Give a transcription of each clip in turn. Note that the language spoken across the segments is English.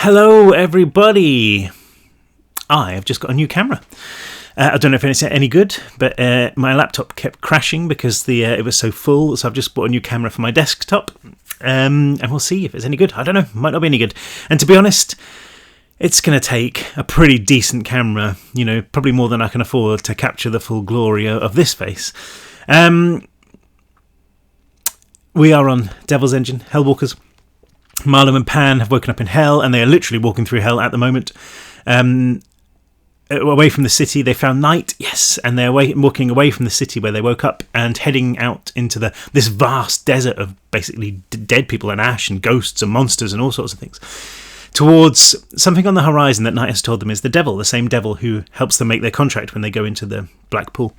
Hello everybody. I have just got a new camera. I don't know if it's any good, but my laptop kept crashing because it was so full, so I've just bought a new camera for my desktop, and we'll see if it's any good. I don't know, might not be any good. And to be honest, it's going to take a pretty decent camera, probably more than I can afford to capture the full glory of this face. We are on Devil's Engine, Hellwalkers. Marlow and Pan have woken up in hell, and they are literally walking through hell at the moment. Away from the city, they found night, yes, and they're walking away from the city where they woke up and heading out into this vast desert of basically dead people and ash and ghosts and monsters and all sorts of things, towards something on the horizon that Night has told them is the devil, the same devil who helps them make their contract when they go into the Black Pool.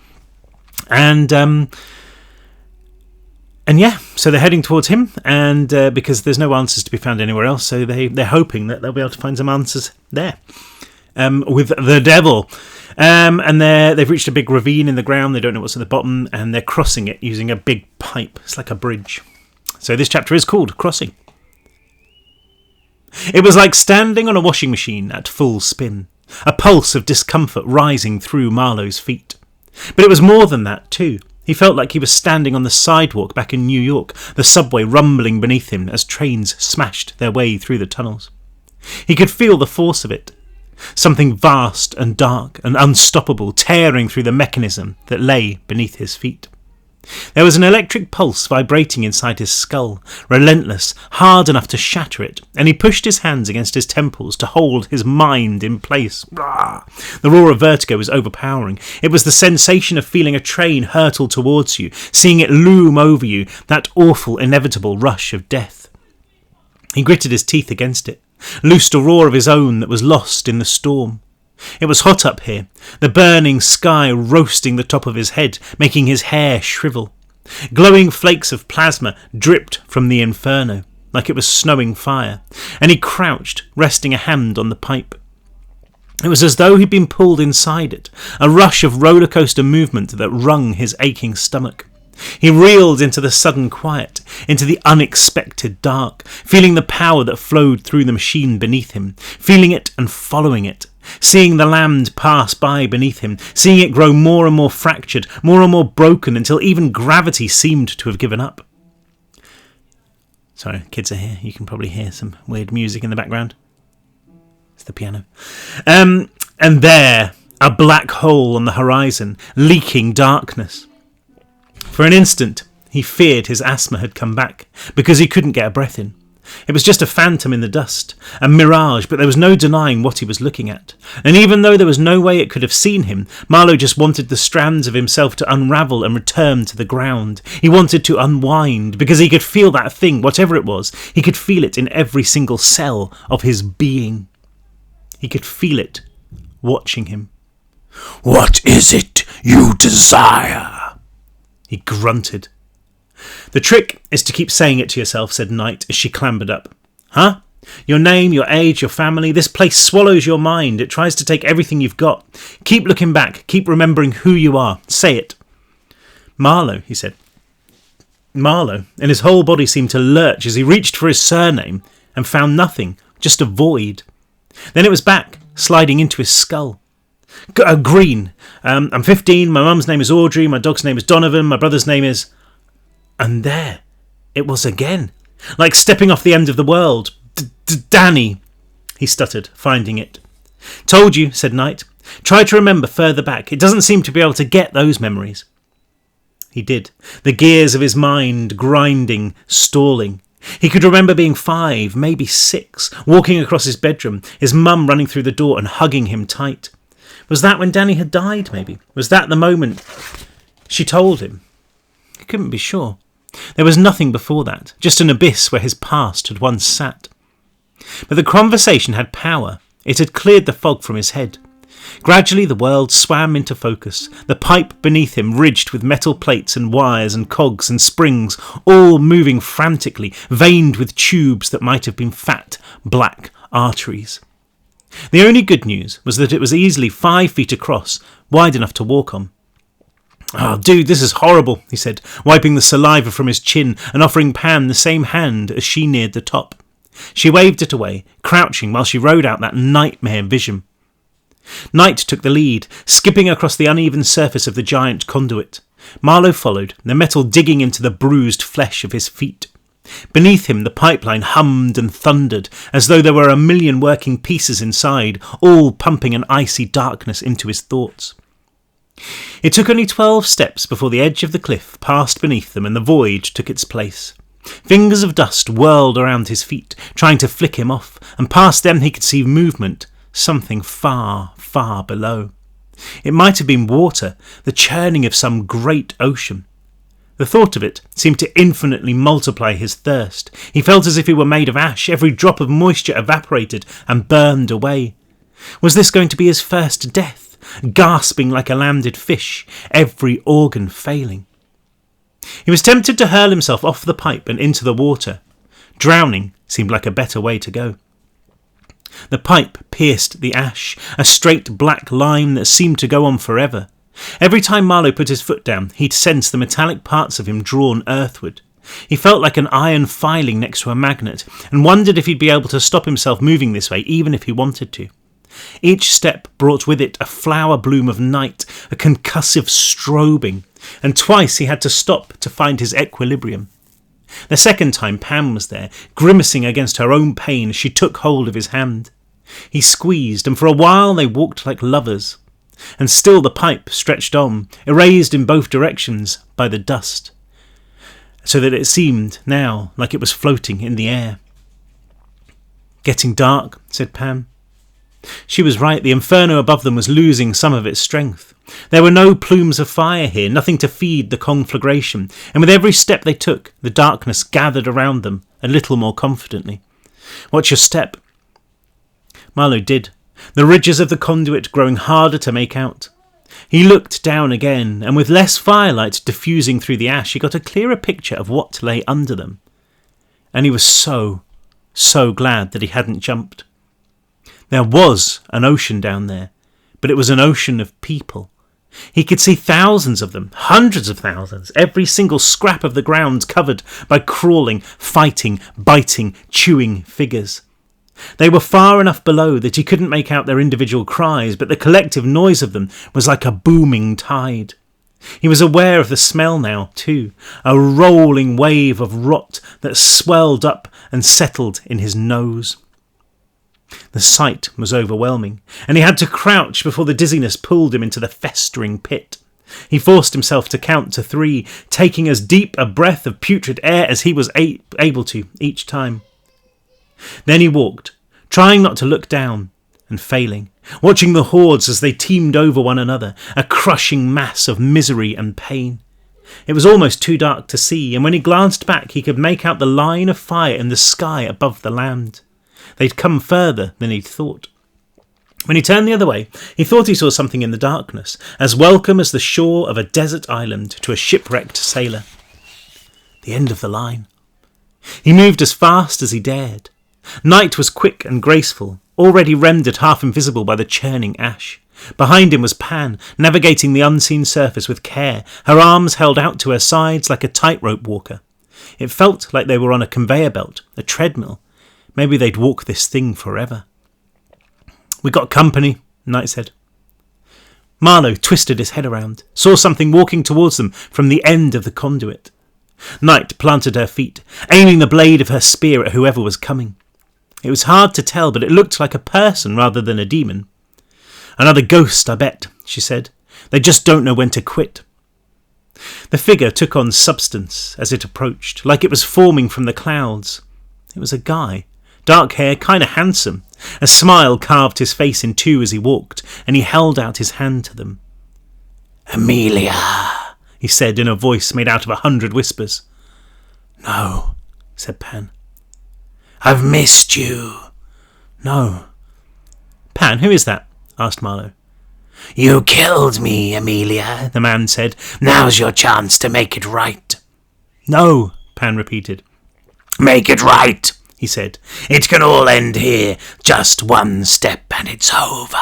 And yeah, so they're heading towards him, and because there's no answers to be found anywhere else, so they're hoping that they'll be able to find some answers there with the devil. And they've reached a big ravine in the ground. They don't know what's at the bottom, and they're crossing it using a big pipe. It's like a bridge. So this chapter is called Crossing. It was like standing on a washing machine at full spin, a pulse of discomfort rising through Marlow's feet. But it was more than that too. He felt like he was standing on the sidewalk back in New York, the subway rumbling beneath him as trains smashed their way through the tunnels. He could feel the force of it, something vast and dark and unstoppable tearing through the mechanism that lay beneath his feet. There was an electric pulse vibrating inside his skull, relentless, hard enough to shatter it, and he pushed his hands against his temples to hold his mind in place. The roar of vertigo was overpowering. It was the sensation of feeling a train hurtle towards you, seeing it loom over you, that awful, inevitable rush of death. He gritted his teeth against it, loosed a roar of his own that was lost in the storm. It was hot up here, the burning sky roasting the top of his head, making his hair shrivel. Glowing flakes of plasma dripped from the inferno, like it was snowing fire, and he crouched, resting a hand on the pipe. It was as though he'd been pulled inside it, a rush of roller coaster movement that wrung his aching stomach. He reeled into the sudden quiet, into the unexpected dark, feeling the power that flowed through the machine beneath him, feeling it and following it, seeing the land pass by beneath him, seeing it grow more and more fractured, more and more broken, until even gravity seemed to have given up. Sorry, kids are here. You can probably hear some weird music in the background. It's the piano. And there, a black hole on the horizon, leaking darkness. For an instant, he feared his asthma had come back, because he couldn't get a breath in. It was just a phantom in the dust, a mirage, but there was no denying what he was looking at. And even though there was no way it could have seen him, Marlow just wanted the strands of himself to unravel and return to the ground. He wanted to unwind, because he could feel that thing, whatever it was. He could feel it in every single cell of his being. He could feel it watching him. "What is it you desire?" He grunted. "The trick is to keep saying it to yourself," said Night as she clambered up. "Huh? Your name, your age, your family. This place swallows your mind. It tries to take everything you've got. Keep looking back. Keep remembering who you are. Say it." "Marlow," he said. Marlow, and his whole body seemed to lurch as he reached for his surname and found nothing, just a void. Then it was back, sliding into his skull. Green. I'm 15, my mum's name is Audrey, my dog's name is Donovan, my brother's name is... And there it was again, like stepping off the end of the world. Danny, he stuttered, finding it. "Told you," said Night. "Try to remember further back. It doesn't seem to be able to get those memories." He did, the gears of his mind grinding, stalling. He could remember being 5, maybe 6, walking across his bedroom, his mum running through the door and hugging him tight. Was that when Danny had died, maybe? Was that the moment she told him? He couldn't be sure. There was nothing before that, just an abyss where his past had once sat. But the conversation had power. It had cleared the fog from his head. Gradually the world swam into focus, the pipe beneath him ridged with metal plates and wires and cogs and springs, all moving frantically, veined with tubes that might have been fat, black arteries. The only good news was that it was easily 5 feet across, wide enough to walk on. "Oh, dude, this is horrible," he said, wiping the saliva from his chin and offering Pan the same hand as she neared the top. She waved it away, crouching while she rode out that nightmare vision. Night took the lead, skipping across the uneven surface of the giant conduit. Marlow followed, the metal digging into the bruised flesh of his feet. Beneath him the pipeline hummed and thundered, as though there were a million working pieces inside, all pumping an icy darkness into his thoughts. It took only 12 steps before the edge of the cliff passed beneath them and the void took its place. Fingers of dust whirled around his feet, trying to flick him off, and past them he could see movement, something far, far below. It might have been water, the churning of some great ocean. The thought of it seemed to infinitely multiply his thirst. He felt as if he were made of ash, every drop of moisture evaporated and burned away. Was this going to be his first death, gasping like a landed fish, every organ failing? He was tempted to hurl himself off the pipe and into the water. Drowning seemed like a better way to go. The pipe pierced the ash, a straight black line that seemed to go on forever. Every time Marlow put his foot down, he'd sense the metallic parts of him drawn earthward. He felt like an iron filing next to a magnet, and wondered if he'd be able to stop himself moving this way, even if he wanted to. Each step brought with it a flower bloom of night, a concussive strobing, and twice he had to stop to find his equilibrium. The second time Pan was there, grimacing against her own pain as she took hold of his hand. He squeezed, and for a while they walked like lovers. And still the pipe stretched on, erased in both directions by the dust, so that it seemed now like it was floating in the air. "Getting dark," said Pan. She was right, the inferno above them was losing some of its strength. There were no plumes of fire here, nothing to feed the conflagration, and with every step they took, the darkness gathered around them a little more confidently. "Watch your step." Marlow did, the ridges of the conduit growing harder to make out. He looked down again, and with less firelight diffusing through the ash, he got a clearer picture of what lay under them. And he was so glad that he hadn't jumped. There was an ocean down there, but it was an ocean of people. He could see thousands of them, hundreds of thousands, every single scrap of the ground covered by crawling, fighting, biting, chewing figures. They were far enough below that he couldn't make out their individual cries, but the collective noise of them was like a booming tide. He was aware of the smell now, too, a rolling wave of rot that swelled up and settled in his nose. The sight was overwhelming, and he had to crouch before the dizziness pulled him into the festering pit. He forced himself to count to 3, taking as deep a breath of putrid air as he was able to each time. Then he walked, trying not to look down, and failing, watching the hordes as they teemed over one another, a crushing mass of misery and pain. It was almost too dark to see, and when he glanced back he could make out the line of fire in the sky above the land. They'd come further than he'd thought. When he turned the other way, he thought he saw something in the darkness, as welcome as the shore of a desert island to a shipwrecked sailor. The end of the line. He moved as fast as he dared. Night was quick and graceful, already rendered half invisible by the churning ash. Behind him was Pan, navigating the unseen surface with care, her arms held out to her sides like a tightrope walker. It felt like they were on a conveyor belt, a treadmill. Maybe they'd walk this thing forever. "We got company," Knight said. Marlow twisted his head around, saw something walking towards them from the end of the conduit. Knight planted her feet, aiming the blade of her spear at whoever was coming. It was hard to tell, but it looked like a person rather than a demon. "Another ghost, I bet," she said. "They just don't know when to quit." The figure took on substance as it approached, like it was forming from the clouds. It was a guy, dark hair, kind of handsome. A smile carved his face in two as he walked, and he held out his hand to them. "Amelia," he said in a voice made out of 100 whispers. "No," said Pan. "I've missed you." "No." "Pan, who is that?" asked Marlow. "You killed me, Amelia," the man said. "Now's your chance to make it right." "No," Pan repeated. "Make it right," he said. "It can all end here. Just one step and it's over."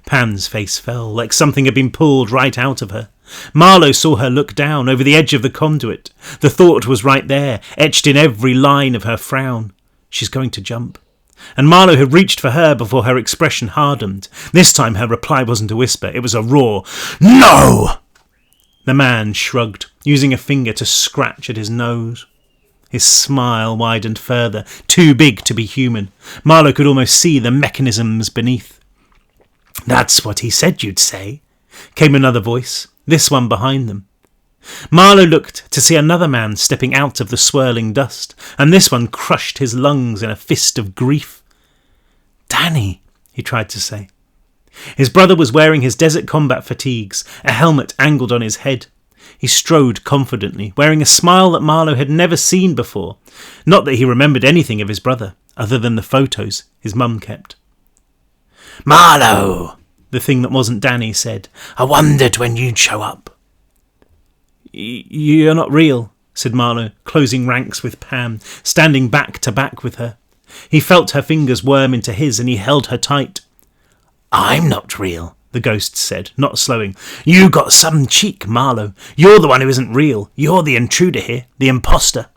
Pan's face fell, like something had been pulled right out of her. Marlow saw her look down over the edge of the conduit. The thought was right there, etched in every line of her frown. She's going to jump. And Marlow had reached for her before her expression hardened. This time her reply wasn't a whisper, it was a roar. "No!" The man shrugged, using a finger to scratch at his nose. His smile widened further, too big to be human. Marlow could almost see the mechanisms beneath. "That's what he said you'd say," came another voice, this one behind them. Marlow looked to see another man stepping out of the swirling dust, and this one crushed his lungs in a fist of grief. "Danny," he tried to say. His brother was wearing his desert combat fatigues, a helmet angled on his head. He strode confidently, wearing a smile that Marlow had never seen before. Not that he remembered anything of his brother, other than the photos his mum kept. "Marlow," the thing that wasn't Danny said. "I wondered when you'd show up." "You're not real," said Marlow, closing ranks with Pam, standing back to back with her. He felt her fingers worm into his, and he held her tight. "I'm not real," the ghost said, not slowing. "You got some cheek, Marlow. You're the one who isn't real. You're the intruder here, the imposter."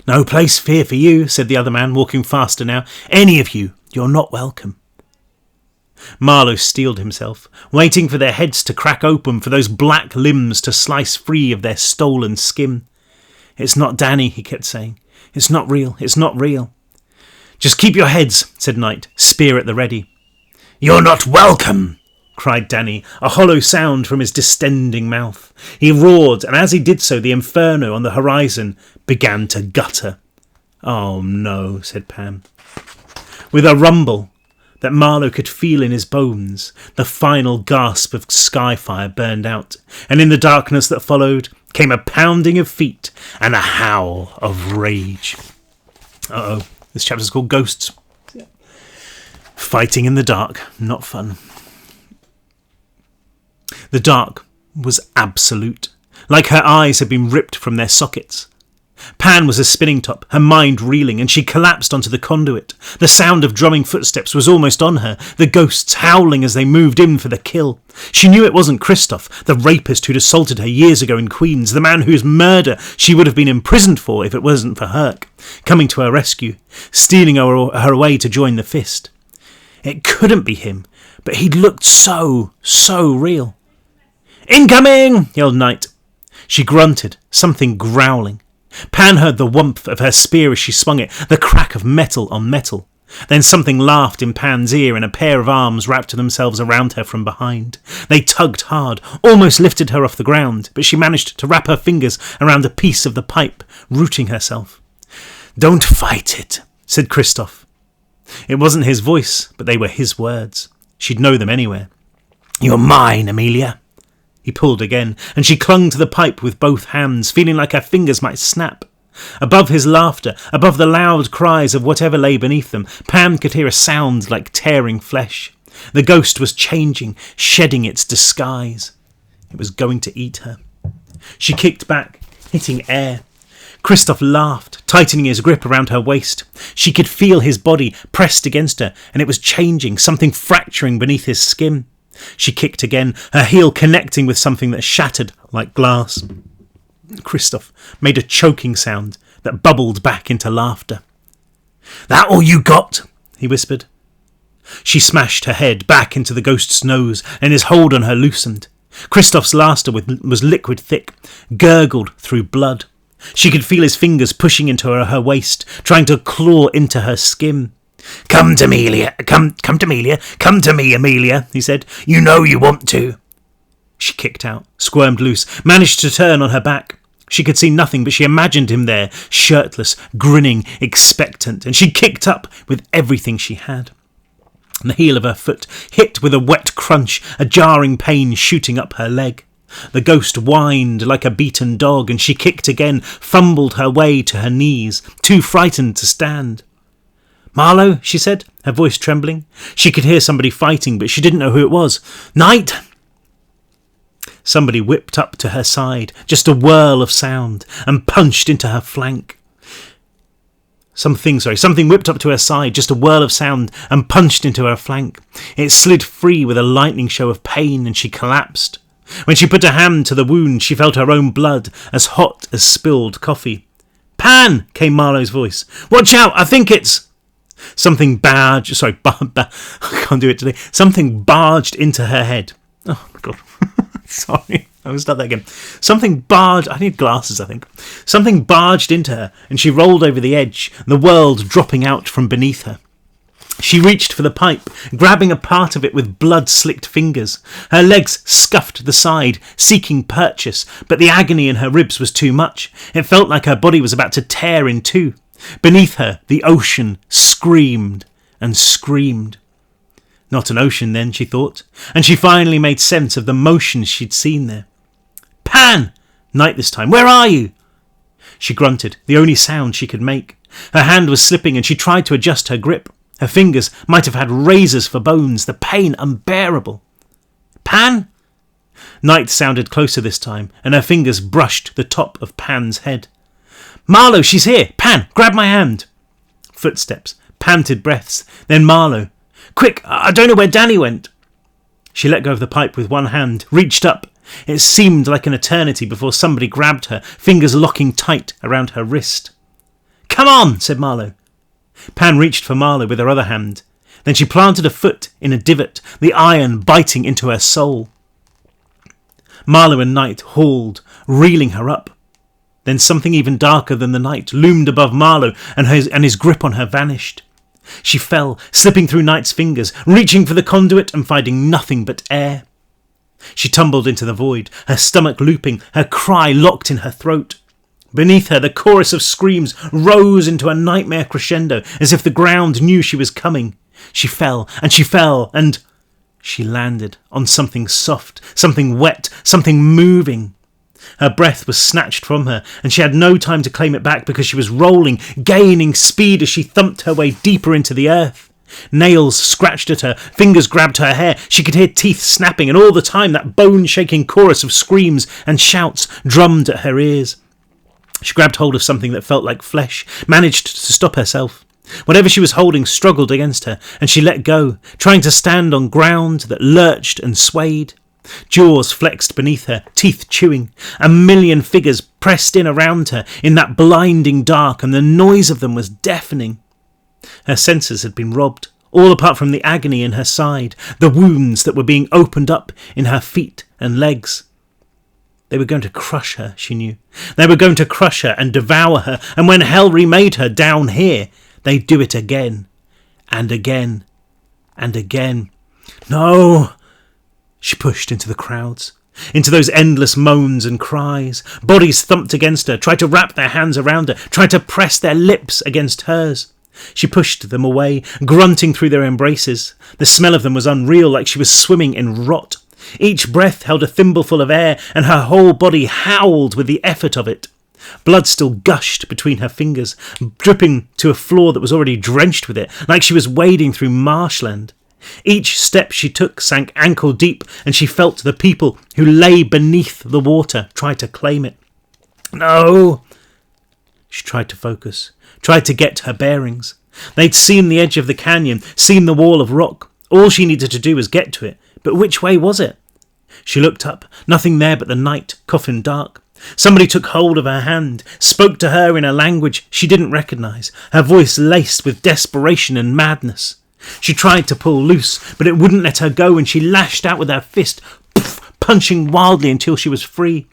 "No place here for you," said the other man, walking faster now. "Any of you, you're not welcome." Marlow steeled himself, waiting for their heads to crack open, for those black limbs to slice free of their stolen skin. "It's not Danny," he kept saying. "It's not real, it's not real." "Just keep your heads," said Knight, spear at the ready. "You're not welcome," cried Danny, a hollow sound from his distending mouth. He roared, and as he did so, the inferno on the horizon began to gutter. "Oh no," said Pam. With a rumble that Marlow could feel in his bones, the final gasp of skyfire burned out, and in the darkness that followed came a pounding of feet and a howl of rage. Uh-oh, this chapter's called Ghosts. Fighting in the dark, not fun. The dark was absolute, like her eyes had been ripped from their sockets. Pan was a spinning top, her mind reeling, and she collapsed onto the conduit. The sound of drumming footsteps was almost on her, the ghosts howling as they moved in for the kill. She knew it wasn't Christoph, the rapist who'd assaulted her years ago in Queens, the man whose murder she would have been imprisoned for if it wasn't for Herc, coming to her rescue, stealing her away to join the Fist. It couldn't be him, but he'd looked so real. "Incoming!" yelled Knight. She grunted, something growling. Pan heard the whump of her spear as she swung it, the crack of metal on metal. Then something laughed in Pan's ear, and a pair of arms wrapped themselves around her from behind. They tugged hard, almost lifted her off the ground, but she managed to wrap her fingers around a piece of the pipe, rooting herself. "Don't fight it," said Christoph. It wasn't his voice, but they were his words. She'd know them anywhere. "You're mine, Amelia." He pulled again, and she clung to the pipe with both hands, feeling like her fingers might snap. Above his laughter, above the loud cries of whatever lay beneath them, Pam could hear a sound like tearing flesh. The ghost was changing, shedding its disguise. It was going to eat her. She kicked back, hitting air. Christoph laughed, tightening his grip around her waist. She could feel his body pressed against her, and it was changing, something fracturing beneath his skin. She kicked again, her heel connecting with something that shattered like glass. Christoph made a choking sound that bubbled back into laughter. "That all you got?" he whispered. She smashed her head back into the ghost's nose, and his hold on her loosened. Christoph's laughter was liquid thick, gurgled through blood. She could feel his fingers pushing into her waist, trying to claw into her skin. Come to me, Amelia, he said. "You know you want to." She kicked out, squirmed loose, managed to turn on her back. She could see nothing, but she imagined him there, shirtless, grinning, expectant, and she kicked up with everything she had. The heel of her foot hit with a wet crunch, a jarring pain shooting up her leg. The ghost whined like a beaten dog, and she kicked again, fumbled her way to her knees, too frightened to stand. "Marlow," she said, her voice trembling. She could hear somebody fighting, but she didn't know who it was. "Knight!" Somebody whipped up to her side, just a whirl of sound, and punched into her flank. Something whipped up to her side, just a whirl of sound, and punched into her flank. It slid free with a lightning show of pain, and she collapsed. When she put her hand to the wound, she felt her own blood, as hot as spilled coffee. Pan! Came Marlow's voice. Watch out, I think it's... Something barged... Sorry, I can't do it today. Something barged into her head. Oh, my God. Sorry, I will start that again. Something barged... I need glasses, I think. Something barged into her, and she rolled over the edge, the world dropping out from beneath her. She reached for the pipe, grabbing a part of it with blood-slicked fingers. Her legs scuffed the side, seeking purchase, but the agony in her ribs was too much. It felt like her body was about to tear in two. Beneath her, the ocean screamed and screamed. Not an ocean then, she thought, and she finally made sense of the motion she'd seen there. Pan! Night this time. Where are you? She grunted, the only sound she could make. Her hand was slipping and she tried to adjust her grip. Her fingers might have had razors for bones, the pain unbearable. Pan? Night sounded closer this time, and her fingers brushed the top of Pan's head. Marlow, she's here! Pan, grab my hand! Footsteps, panted breaths, then Marlow. Quick, I don't know where Danny went. She let go of the pipe with one hand, reached up. It seemed like an eternity before somebody grabbed her, fingers locking tight around her wrist. Come on, said Marlow. Pan reached for Marlow with her other hand. Then she planted a foot in a divot, the iron biting into her soul. Marlow and Night hauled, reeling her up. Then something even darker than the night loomed above Marlow, and his grip on her vanished. She fell, slipping through Night's fingers, reaching for the conduit and finding nothing but air. She tumbled into the void, her stomach looping, her cry locked in her throat. Beneath her, the chorus of screams rose into a nightmare crescendo, as if the ground knew she was coming. She fell, and she landed on something soft, something wet, something moving. Her breath was snatched from her, and she had no time to claim it back because she was rolling, gaining speed as she thumped her way deeper into the earth. Nails scratched at her, fingers grabbed her hair, she could hear teeth snapping, and all the time that bone-shaking chorus of screams and shouts drummed at her ears. She grabbed hold of something that felt like flesh, managed to stop herself. Whatever she was holding struggled against her, and she let go, trying to stand on ground that lurched and swayed. Jaws flexed beneath her, teeth chewing. A million figures pressed in around her in that blinding dark, and the noise of them was deafening. Her senses had been robbed, all apart from the agony in her side, the wounds that were being opened up in her feet and legs. They were going to crush her, she knew. They were going to crush her and devour her, and when hell remade her down here, they'd do it again, and again, and again. No! She pushed into the crowds, into those endless moans and cries. Bodies thumped against her, tried to wrap their hands around her, tried to press their lips against hers. She pushed them away, grunting through their embraces. The smell of them was unreal, like she was swimming in rot. Each breath held a thimbleful of air, and her whole body howled with the effort of it. Blood still gushed between her fingers, dripping to a floor that was already drenched with it, like she was wading through marshland. Each step she took sank ankle deep, and she felt the people who lay beneath the water try to claim it. No! She tried to focus, tried to get her bearings. They'd seen the edge of the canyon, seen the wall of rock. All she needed to do was get to it. But which way was it? She looked up, nothing there but the night, coffin dark. Somebody took hold of her hand, spoke to her in a language she didn't recognise, her voice laced with desperation and madness. She tried to pull loose, but it wouldn't let her go, and she lashed out with her fist, punching wildly until she was free.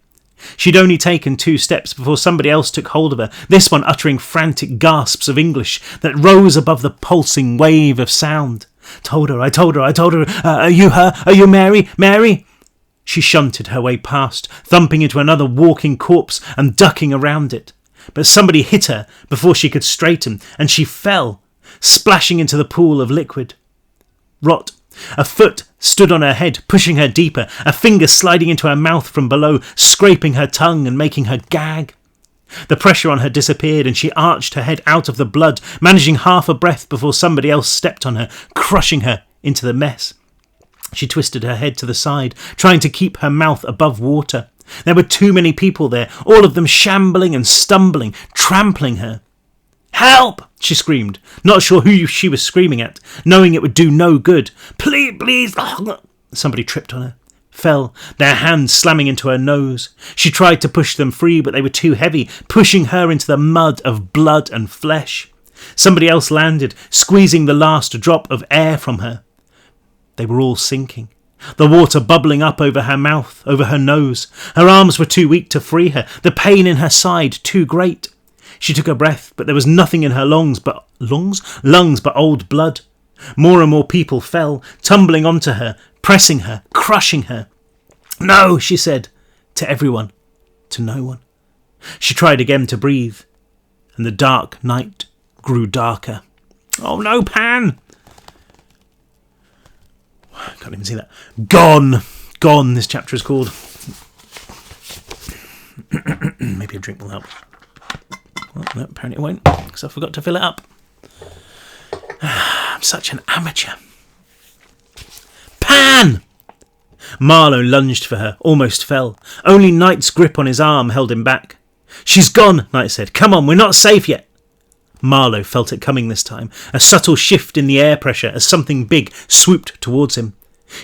She'd only taken 2 steps before somebody else took hold of her, this one uttering frantic gasps of English that rose above the pulsing wave of sound. I told her, are you her? Are you Mary? Mary? She shunted her way past, thumping into another walking corpse and ducking around it. But somebody hit her before she could straighten, and she fell, splashing into the pool of liquid. Rot. A foot stood on her head, pushing her deeper, a finger sliding into her mouth from below, scraping her tongue and making her gag. The pressure on her disappeared, and she arched her head out of the blood, managing half a breath before somebody else stepped on her, crushing her into the mess. She twisted her head to the side, trying to keep her mouth above water. There were too many people there, all of them shambling and stumbling, trampling her. Help! She screamed, not sure who she was screaming at, knowing it would do no good. Please! Oh. Somebody tripped on her. fell, their hands slamming into her nose. She tried to push them free, but they were too heavy, pushing her into the mud of blood and flesh. Somebody else landed, squeezing the last drop of air from her. They were all sinking, the water bubbling up over her mouth, over her nose. Her arms were too weak to free her, the pain in her side too great. She took a breath, but there was nothing in her lungs but old blood. More and more people fell, tumbling onto her, pressing her, crushing her. "No," she said, to everyone, to no one. She tried again to breathe, and the dark night grew darker. "Oh no, Pan!" Can't even see that. Gone, this chapter is called. Maybe a drink will help. Well, no, apparently it won't, because I forgot to fill it up. I'm such an amateur. "Pan!" Marlow lunged for her, almost fell. Only Knight's grip on his arm held him back. "She's gone," Knight said. "Come on, we're not safe yet." Marlow felt it coming this time, a subtle shift in the air pressure as something big swooped towards him.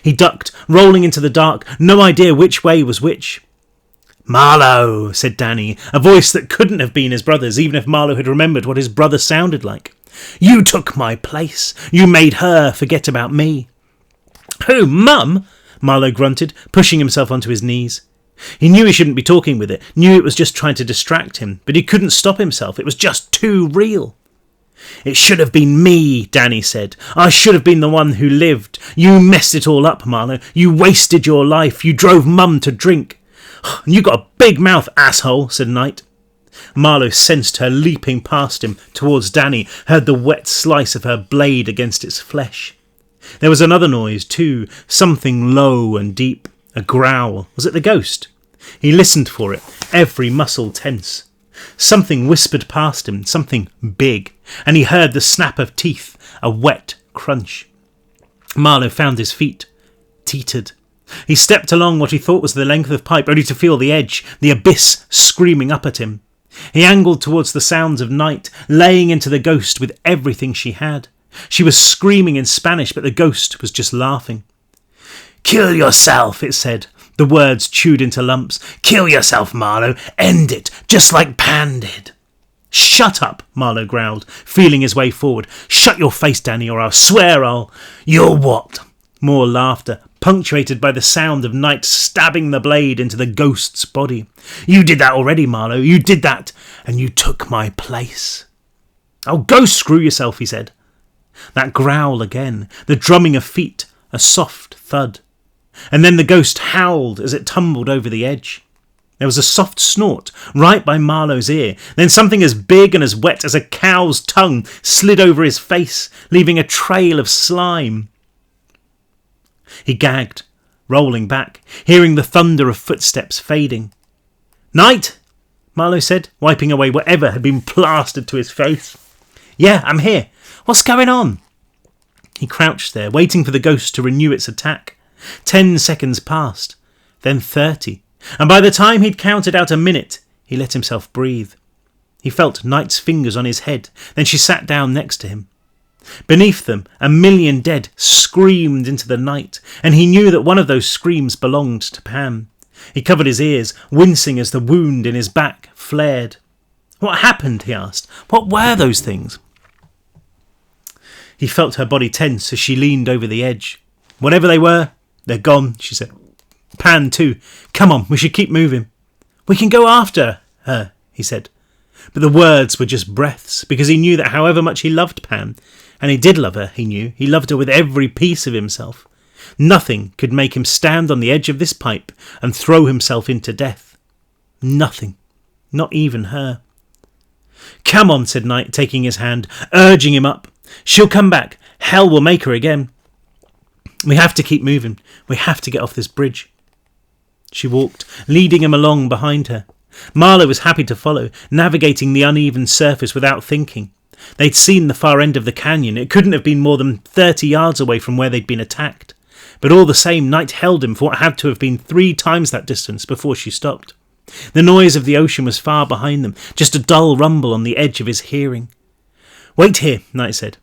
He ducked, rolling into the dark, no idea which way was which. "Marlow," said Danny, a voice that couldn't have been his brother's, even if Marlow had remembered what his brother sounded like. "You took my place. You made her forget about me." "Who, Mum?" Marlow grunted, pushing himself onto his knees. He knew he shouldn't be talking with it, knew it was just trying to distract him, but he couldn't stop himself. It was just too real. "It should have been me," Danny said. "I should have been the one who lived. You messed it all up, Marlow. You wasted your life. You drove Mum to drink." "You got a big mouth, asshole," said Knight. Marlow sensed her leaping past him towards Danny, heard the wet slice of her blade against its flesh. There was another noise too, something low and deep, a growl. Was it the ghost? He listened for it, every muscle tense. Something whispered past him, something big, and he heard the snap of teeth, a wet crunch. Marlow found his feet, teetered. He stepped along what he thought was the length of pipe, only to feel the edge, the abyss screaming up at him. He angled towards the sounds of Night, laying into the ghost with everything she had. She was screaming in Spanish, but the ghost was just laughing. "Kill yourself," it said, the words chewed into lumps. "Kill yourself, Marlow. End it, just like Pan did." "Shut up," Marlow growled, feeling his way forward. "Shut your face, Danny, or I'll swear I'll—" "You're what?" More laughter, punctuated by the sound of Night stabbing the blade into the ghost's body. "You did that already, Marlow. You did that, and you took my place." "Oh, go screw yourself," he said. That growl again, the drumming of feet, a soft thud. And then the ghost howled as it tumbled over the edge. There was a soft snort right by Marlow's ear. Then something as big and as wet as a cow's tongue slid over his face, leaving a trail of slime. He gagged, rolling back, hearing the thunder of footsteps fading. "Night," Marlow said, wiping away whatever had been plastered to his face. "Yeah, I'm here. What's going on?" He crouched there, waiting for the ghost to renew its attack. 10 seconds passed, then 30, and by the time he'd counted out a minute, he let himself breathe. He felt Night's fingers on his head, then she sat down next to him. Beneath them, a million dead screamed into the night, and he knew that one of those screams belonged to Pan. He covered his ears, wincing as the wound in his back flared. "What happened?" he asked. "What were those things?" He felt her body tense as she leaned over the edge. "Whatever they were, they're gone," she said. "Pan too. Come on, we should keep moving." "We can go after her," he said. But the words were just breaths, because he knew that however much he loved Pan, and he did love her, he knew, he loved her with every piece of himself, nothing could make him stand on the edge of this pipe and throw himself into death. Nothing. Not even her. "Come on," said Knight, taking his hand, urging him up. "She'll come back. Hell will make her again. We have to keep moving. We have to get off this bridge." She walked, leading him along behind her. Marlow was happy to follow, navigating the uneven surface without thinking. They'd seen the far end of the canyon. It couldn't have been more than 30 yards away from where they'd been attacked. But all the same, Knight held him for what had to have been 3 times that distance before she stopped. The noise of the ocean was far behind them, just a dull rumble on the edge of his hearing. "Wait here," Knight said.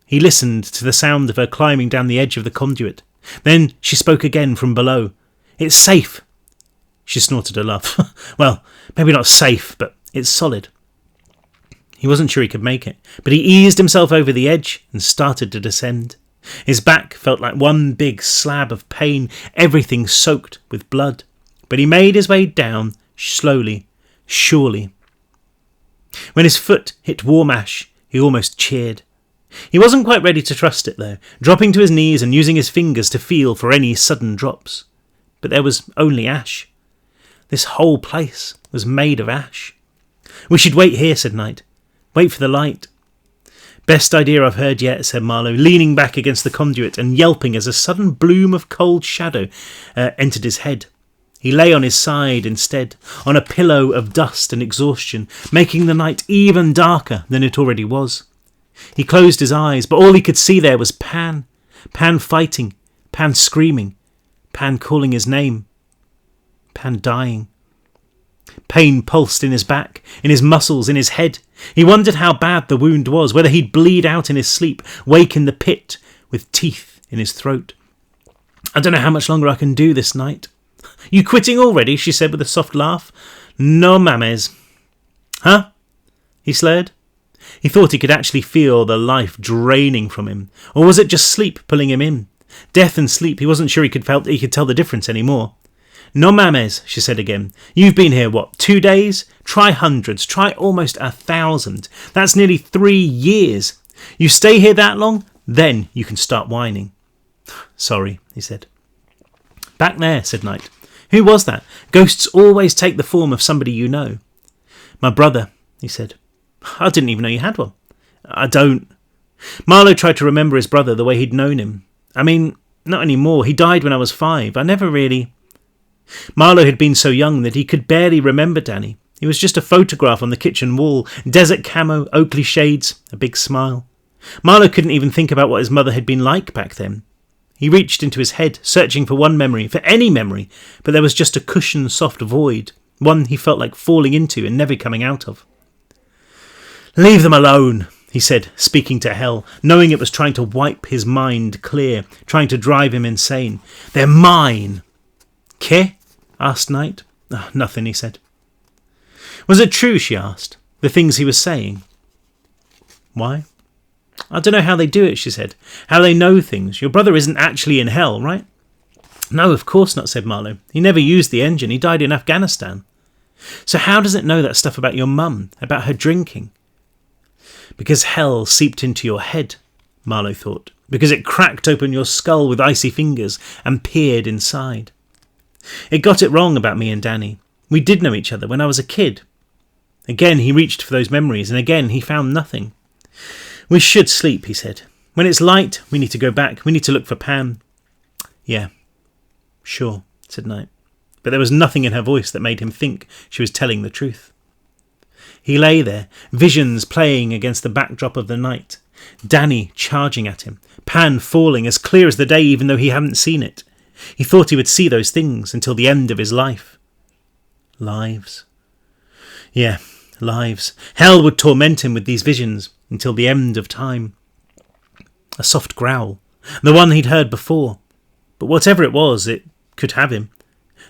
He listened to the sound of her climbing down the edge of the conduit. Then she spoke again from below. It's safe. She snorted a laugh. Well, maybe not safe, but it's solid. He wasn't sure he could make it, but he eased himself over the edge and started to descend. His back felt like one big slab of pain, everything soaked with blood. But he made his way down, slowly, surely. When his foot hit warm ash, he almost cheered. He wasn't quite ready to trust it, though, dropping to his knees and using his fingers to feel for any sudden drops. But there was only ash. This whole place was made of ash. We should wait here, said Knight. Wait for the light. Best idea I've heard yet, said Marlow, leaning back against the conduit and yelping as a sudden bloom of cold shadow entered his head. He lay on his side instead, on a pillow of dust and exhaustion, making the night even darker than it already was. He closed his eyes, but all he could see there was Pan. Pan fighting, Pan screaming, Pan calling his name, Pan dying. Pain pulsed in his back, in his muscles, in his head. He wondered how bad the wound was, whether he'd bleed out in his sleep, wake in the pit with teeth in his throat. I don't know how much longer I can do this night. You quitting already? She said with a soft laugh. No mames. Huh? He slurred. He thought he could actually feel the life draining from him. Or was it just sleep pulling him in? Death and sleep, he wasn't sure he could tell the difference anymore. No mames, she said again. You've been here, 2 days? Try hundreds, try almost 1,000. That's nearly 3 years. You stay here that long, then you can start whining. Sorry, he said. Back there, said Knight. Who was that? Ghosts always take the form of somebody you know. My brother, he said. I didn't even know you had one. I don't. Marlow tried to remember his brother the way he'd known him. I mean, not anymore. He died when I was 5. I never really... Marlow had been so young that he could barely remember Danny. He was just a photograph on the kitchen wall, desert camo, Oakley shades, a big smile. Marlow couldn't even think about what his mother had been like back then. He reached into his head, searching for one memory, for any memory, but there was just a cushioned soft void, one he felt like falling into and never coming out of. Leave them alone, he said, speaking to hell, knowing it was trying to wipe his mind clear, trying to drive him insane. They're mine. ¿Qué? Asked Knight. Oh, nothing, he said. Was it true, she asked, the things he was saying? Why? I don't know how they do it, she said. How they know things. Your brother isn't actually in hell, right? No, of course not, said Marlow. He never used the engine. He died in Afghanistan. So how does it know that stuff about your mum, about her drinking? Because hell seeped into your head, Marlow thought. Because it cracked open your skull with icy fingers and peered inside. It got it wrong about me and Danny. We did know each other when I was a kid. Again he reached for those memories, and again he found nothing. We should sleep, he said. When it's light, we need to go back. We need to look for Pan. Yeah, sure, said Knight. But there was nothing in her voice that made him think she was telling the truth. He lay there, visions playing against the backdrop of the night. Danny charging at him. Pan falling as clear as the day even though he hadn't seen it. He thought he would see those things until the end of his life. Lives. Yeah, lives. Hell would torment him with these visions until the end of time. A soft growl. The one he'd heard before. But whatever it was, it could have him.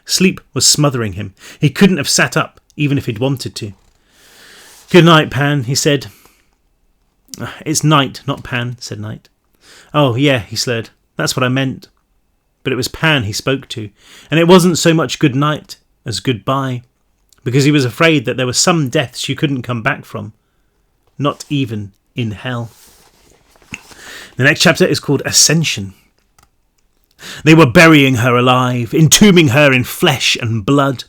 Sleep was smothering him. He couldn't have sat up, even if he'd wanted to. Good night, Pan, he said. It's Night, not Pan, said Knight. Oh, yeah, he slurred. That's what I meant. But it was Pan he spoke to, and it wasn't so much good night as goodbye, because he was afraid that there were some deaths you couldn't come back from, not even in hell. The next chapter is called Ascension. They were burying her alive, entombing her in flesh and blood.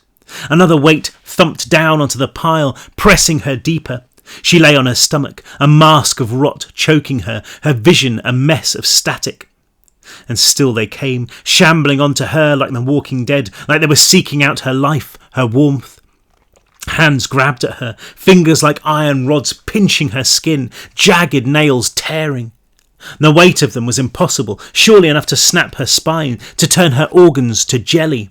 Another weight thumped down onto the pile, pressing her deeper. She lay on her stomach, a mask of rot choking her, her vision a mess of static. And still they came, shambling onto her like the walking dead, like they were seeking out her life, her warmth. Hands grabbed at her, fingers like iron rods pinching her skin, jagged nails tearing. The weight of them was impossible, surely enough to snap her spine, to turn her organs to jelly.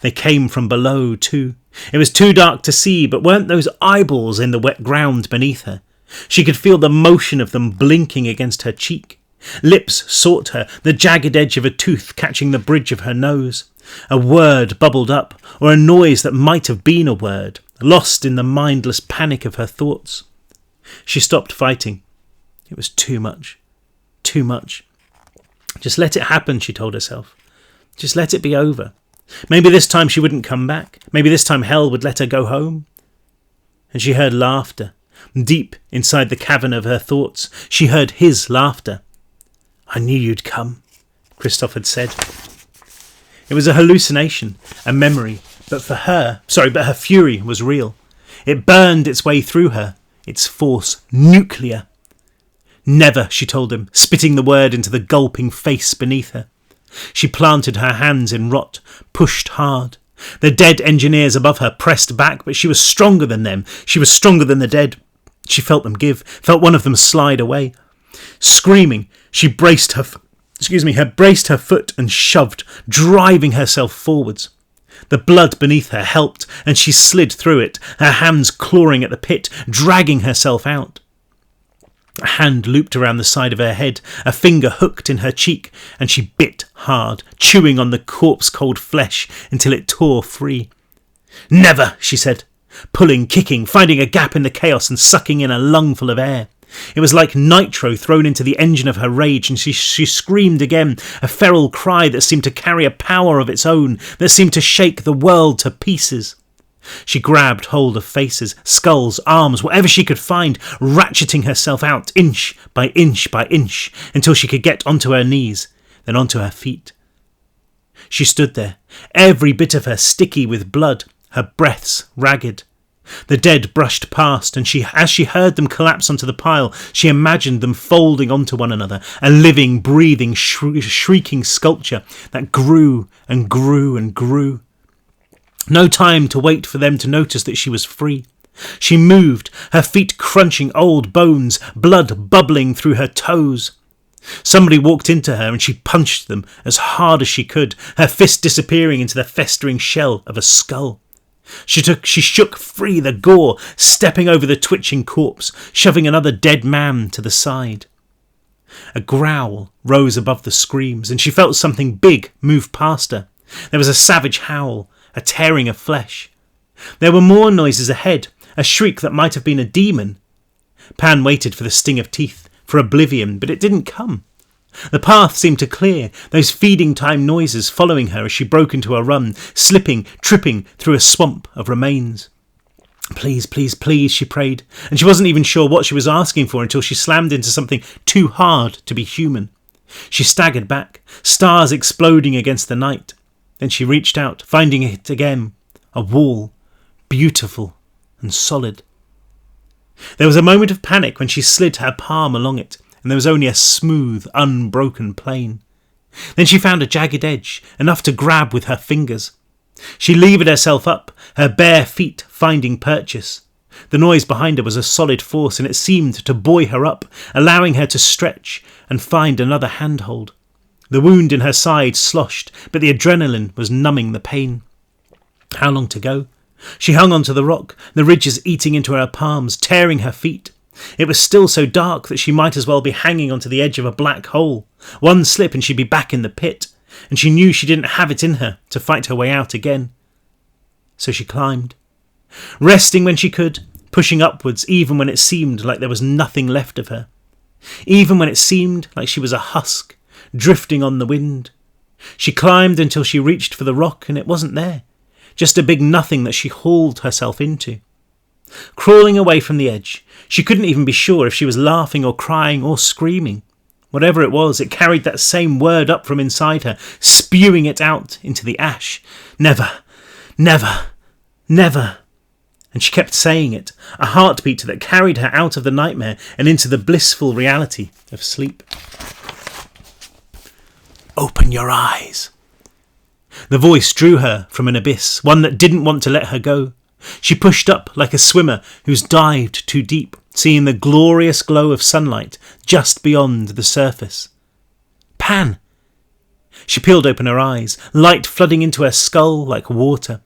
They came from below too. It was too dark to see, but weren't those eyeballs in the wet ground beneath her? She could feel the motion of them blinking against her cheek. Lips sought her, the jagged edge of a tooth catching the bridge of her nose. A word bubbled up, or a noise that might have been a word, lost in the mindless panic of her thoughts. She stopped fighting. It was too much. Too much. Just let it happen, she told herself. Just let it be over. Maybe this time she wouldn't come back. Maybe this time hell would let her go home. And she heard laughter. Deep inside the cavern of her thoughts, she heard his laughter. I knew you'd come, Christoph had said. It was a hallucination, a memory, but her fury was real. It burned its way through her, its force nuclear. Never, she told him, spitting the word into the gulping face beneath her. She planted her hands in rot, pushed hard. The dead engineers above her pressed back, but she was stronger than them. She was stronger than the dead. She felt them give, felt one of them slide away. Screaming, she braced her foot and shoved, driving herself forwards. The blood beneath her helped, and she slid through it, her hands clawing at the pit, dragging herself out. A hand looped around the side of her head, a finger hooked in her cheek, and she bit hard, chewing on the corpse-cold flesh until it tore free. Never, she said, pulling, kicking, finding a gap in the chaos and sucking in a lungful of air. It was like nitro thrown into the engine of her rage, and she screamed again, a feral cry that seemed to carry a power of its own, that seemed to shake the world to pieces. She grabbed hold of faces, skulls, arms, whatever she could find, ratcheting herself out inch by inch by inch, until she could get onto her knees, then onto her feet. She stood there, every bit of her sticky with blood, her breaths ragged. The dead brushed past, and as she heard them collapse onto the pile, she imagined them folding onto one another, a living, breathing, shrieking sculpture that grew and grew and grew. No time to wait for them to notice that she was free. She moved, her feet crunching old bones, blood bubbling through her toes. Somebody walked into her and she punched them as hard as she could, her fist disappearing into the festering shell of a skull. She shook free the gore, stepping over the twitching corpse, shoving another dead man to the side. A growl rose above the screams, and she felt something big move past her. There was a savage howl, a tearing of flesh. There were more noises ahead, a shriek that might have been a demon. Pan waited for the sting of teeth, for oblivion, but it didn't come. The path seemed to clear, those feeding time noises following her as she broke into a run, slipping, tripping through a swamp of remains. Please, please, please, she prayed, and she wasn't even sure what she was asking for until she slammed into something too hard to be human. She staggered back, stars exploding against the night. Then she reached out, finding it again, a wall, beautiful and solid. There was a moment of panic when she slid her palm along it, and there was only a smooth, unbroken plane. Then she found a jagged edge, enough to grab with her fingers. She levered herself up, her bare feet finding purchase. The noise behind her was a solid force, and it seemed to buoy her up, allowing her to stretch and find another handhold. The wound in her side sloshed, but the adrenaline was numbing the pain. How long to go? She hung onto the rock, the ridges eating into her palms, tearing her feet. It was still so dark that she might as well be hanging onto the edge of a black hole. One slip and she'd be back in the pit, and she knew she didn't have it in her to fight her way out again. So she climbed, resting when she could, pushing upwards even when it seemed like there was nothing left of her, even when it seemed like she was a husk, drifting on the wind. She climbed until she reached for the rock, and it wasn't there, just a big nothing that she hauled herself into. Crawling away from the edge, she couldn't even be sure if she was laughing or crying or screaming. Whatever it was, it carried that same word up from inside her, spewing it out into the ash. Never, never, never. And she kept saying it, a heartbeat that carried her out of the nightmare and into the blissful reality of sleep. Open your eyes. The voice drew her from an abyss, one that didn't want to let her go. She pushed up like a swimmer who's dived too deep, seeing the glorious glow of sunlight just beyond the surface. Pan! She peeled open her eyes, light flooding into her skull like water.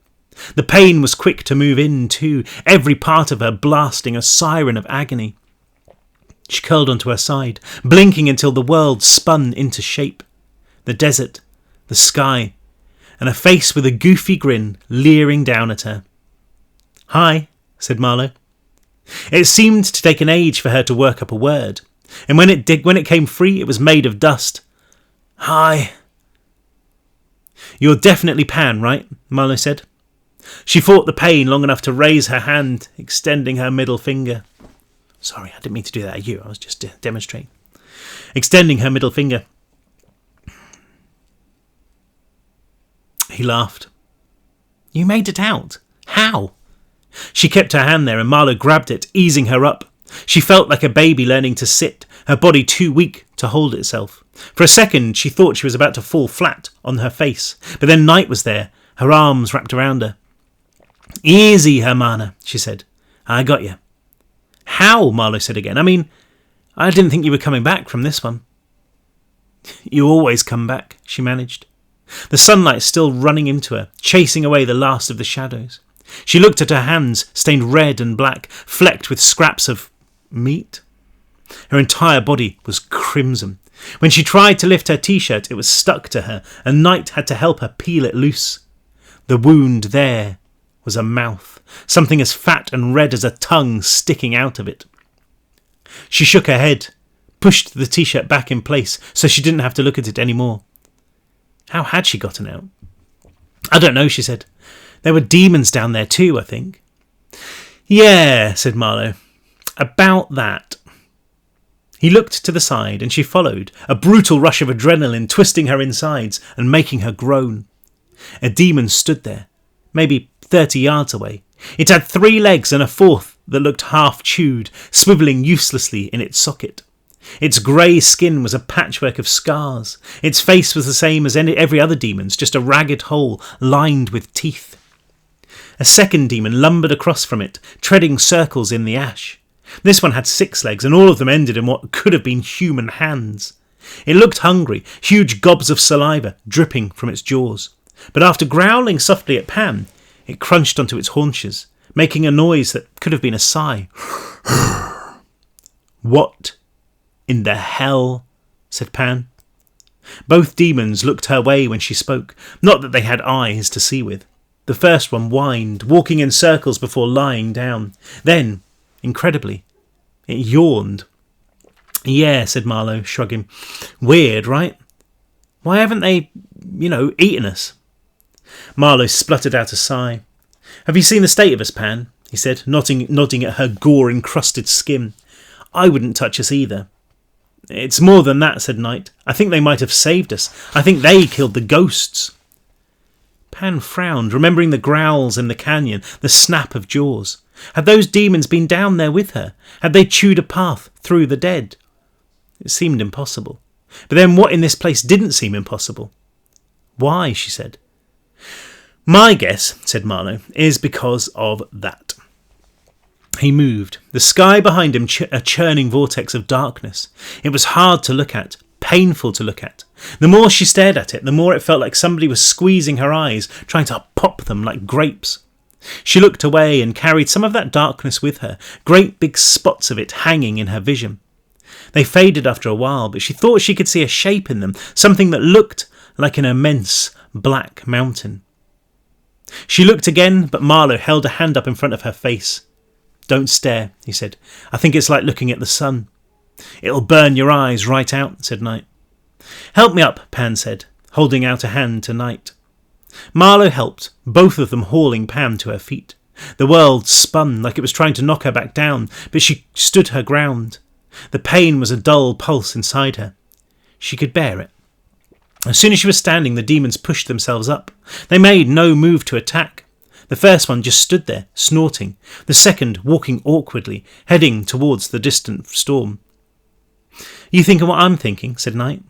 The pain was quick to move in too, every part of her blasting a siren of agony. She curled onto her side, blinking until the world spun into shape. The desert, the sky, and a face with a goofy grin leering down at her. "Hi," said Marlow. It seemed to take an age for her to work up a word, and when it came free, it was made of dust. "Hi." "You're definitely Pan, right?" Marlow said. She fought the pain long enough to raise her hand, extending her middle finger. Sorry, I didn't mean to do that at you. I was just demonstrating. Extending her middle finger. He laughed. "You made it out. How?" She kept her hand there and Marlow grabbed it, easing her up. She felt like a baby learning to sit, her body too weak to hold itself. For a second, she thought she was about to fall flat on her face, but then Night was there, her arms wrapped around her. "Easy, Hermana," she said. "I got you." "How?" Marlow said again. I didn't think you were coming back from this one." "You always come back," she managed. The sunlight still running into her, chasing away the last of the shadows. She looked at her hands, stained red and black, flecked with scraps of meat. Her entire body was crimson. When she tried to lift her t-shirt, it was stuck to her, and Night had to help her peel it loose. The wound there was a mouth, something as fat and red as a tongue sticking out of it. She shook her head, pushed the t-shirt back in place so she didn't have to look at it anymore. How had she gotten out? "I don't know," she said. "There were demons down there too, I think." "Yeah," said Marlow. "About that." He looked to the side and she followed, a brutal rush of adrenaline twisting her insides and making her groan. A demon stood there, maybe 30 yards away. It had 3 legs and a 4th that looked half chewed, swivelling uselessly in its socket. Its grey skin was a patchwork of scars. Its face was the same as every other demon's, just a ragged hole lined with teeth. A second demon lumbered across from it, treading circles in the ash. This one had 6 legs, and all of them ended in what could have been human hands. It looked hungry, huge gobs of saliva dripping from its jaws. But after growling softly at Pan, it crunched onto its haunches, making a noise that could have been a sigh. "What in the hell?" said Pan. Both demons looked her way when she spoke, not that they had eyes to see with. The first one whined, walking in circles before lying down. Then, incredibly, it yawned. "Yeah," said Marlow, shrugging. "Weird, right? Why haven't they, eaten us?" Marlow spluttered out a sigh. "Have you seen the state of us, Pan?" he said, nodding at her gore-encrusted skin. "I wouldn't touch us either." "It's more than that," said Night. "I think they might have saved us. I think they killed the ghosts." Pan frowned, remembering the growls in the canyon, the snap of jaws. Had those demons been down there with her? Had they chewed a path through the dead? It seemed impossible. But then what in this place didn't seem impossible? "Why?" she said. "My guess," said Marlow, "is because of that." He moved, the sky behind him a churning vortex of darkness. It was hard to look at, painful to look at. The more she stared at it, the more it felt like somebody was squeezing her eyes, trying to pop them like grapes. She looked away and carried some of that darkness with her, great big spots of it hanging in her vision. They faded after a while, but she thought she could see a shape in them, something that looked like an immense black mountain. She looked again, but Marlow held a hand up in front of her face. "Don't stare," he said. "I think it's like looking at the sun." "It'll burn your eyes right out," said Night. "Help me up," Pan said, holding out a hand to Night. Marlow helped, both of them hauling Pan to her feet. The world spun like it was trying to knock her back down, but she stood her ground. The pain was a dull pulse inside her. She could bear it. As soon as she was standing, the demons pushed themselves up. They made no move to attack. The first one just stood there, snorting. The second walking awkwardly, heading towards the distant storm. "You thinking what I'm thinking?" said Night.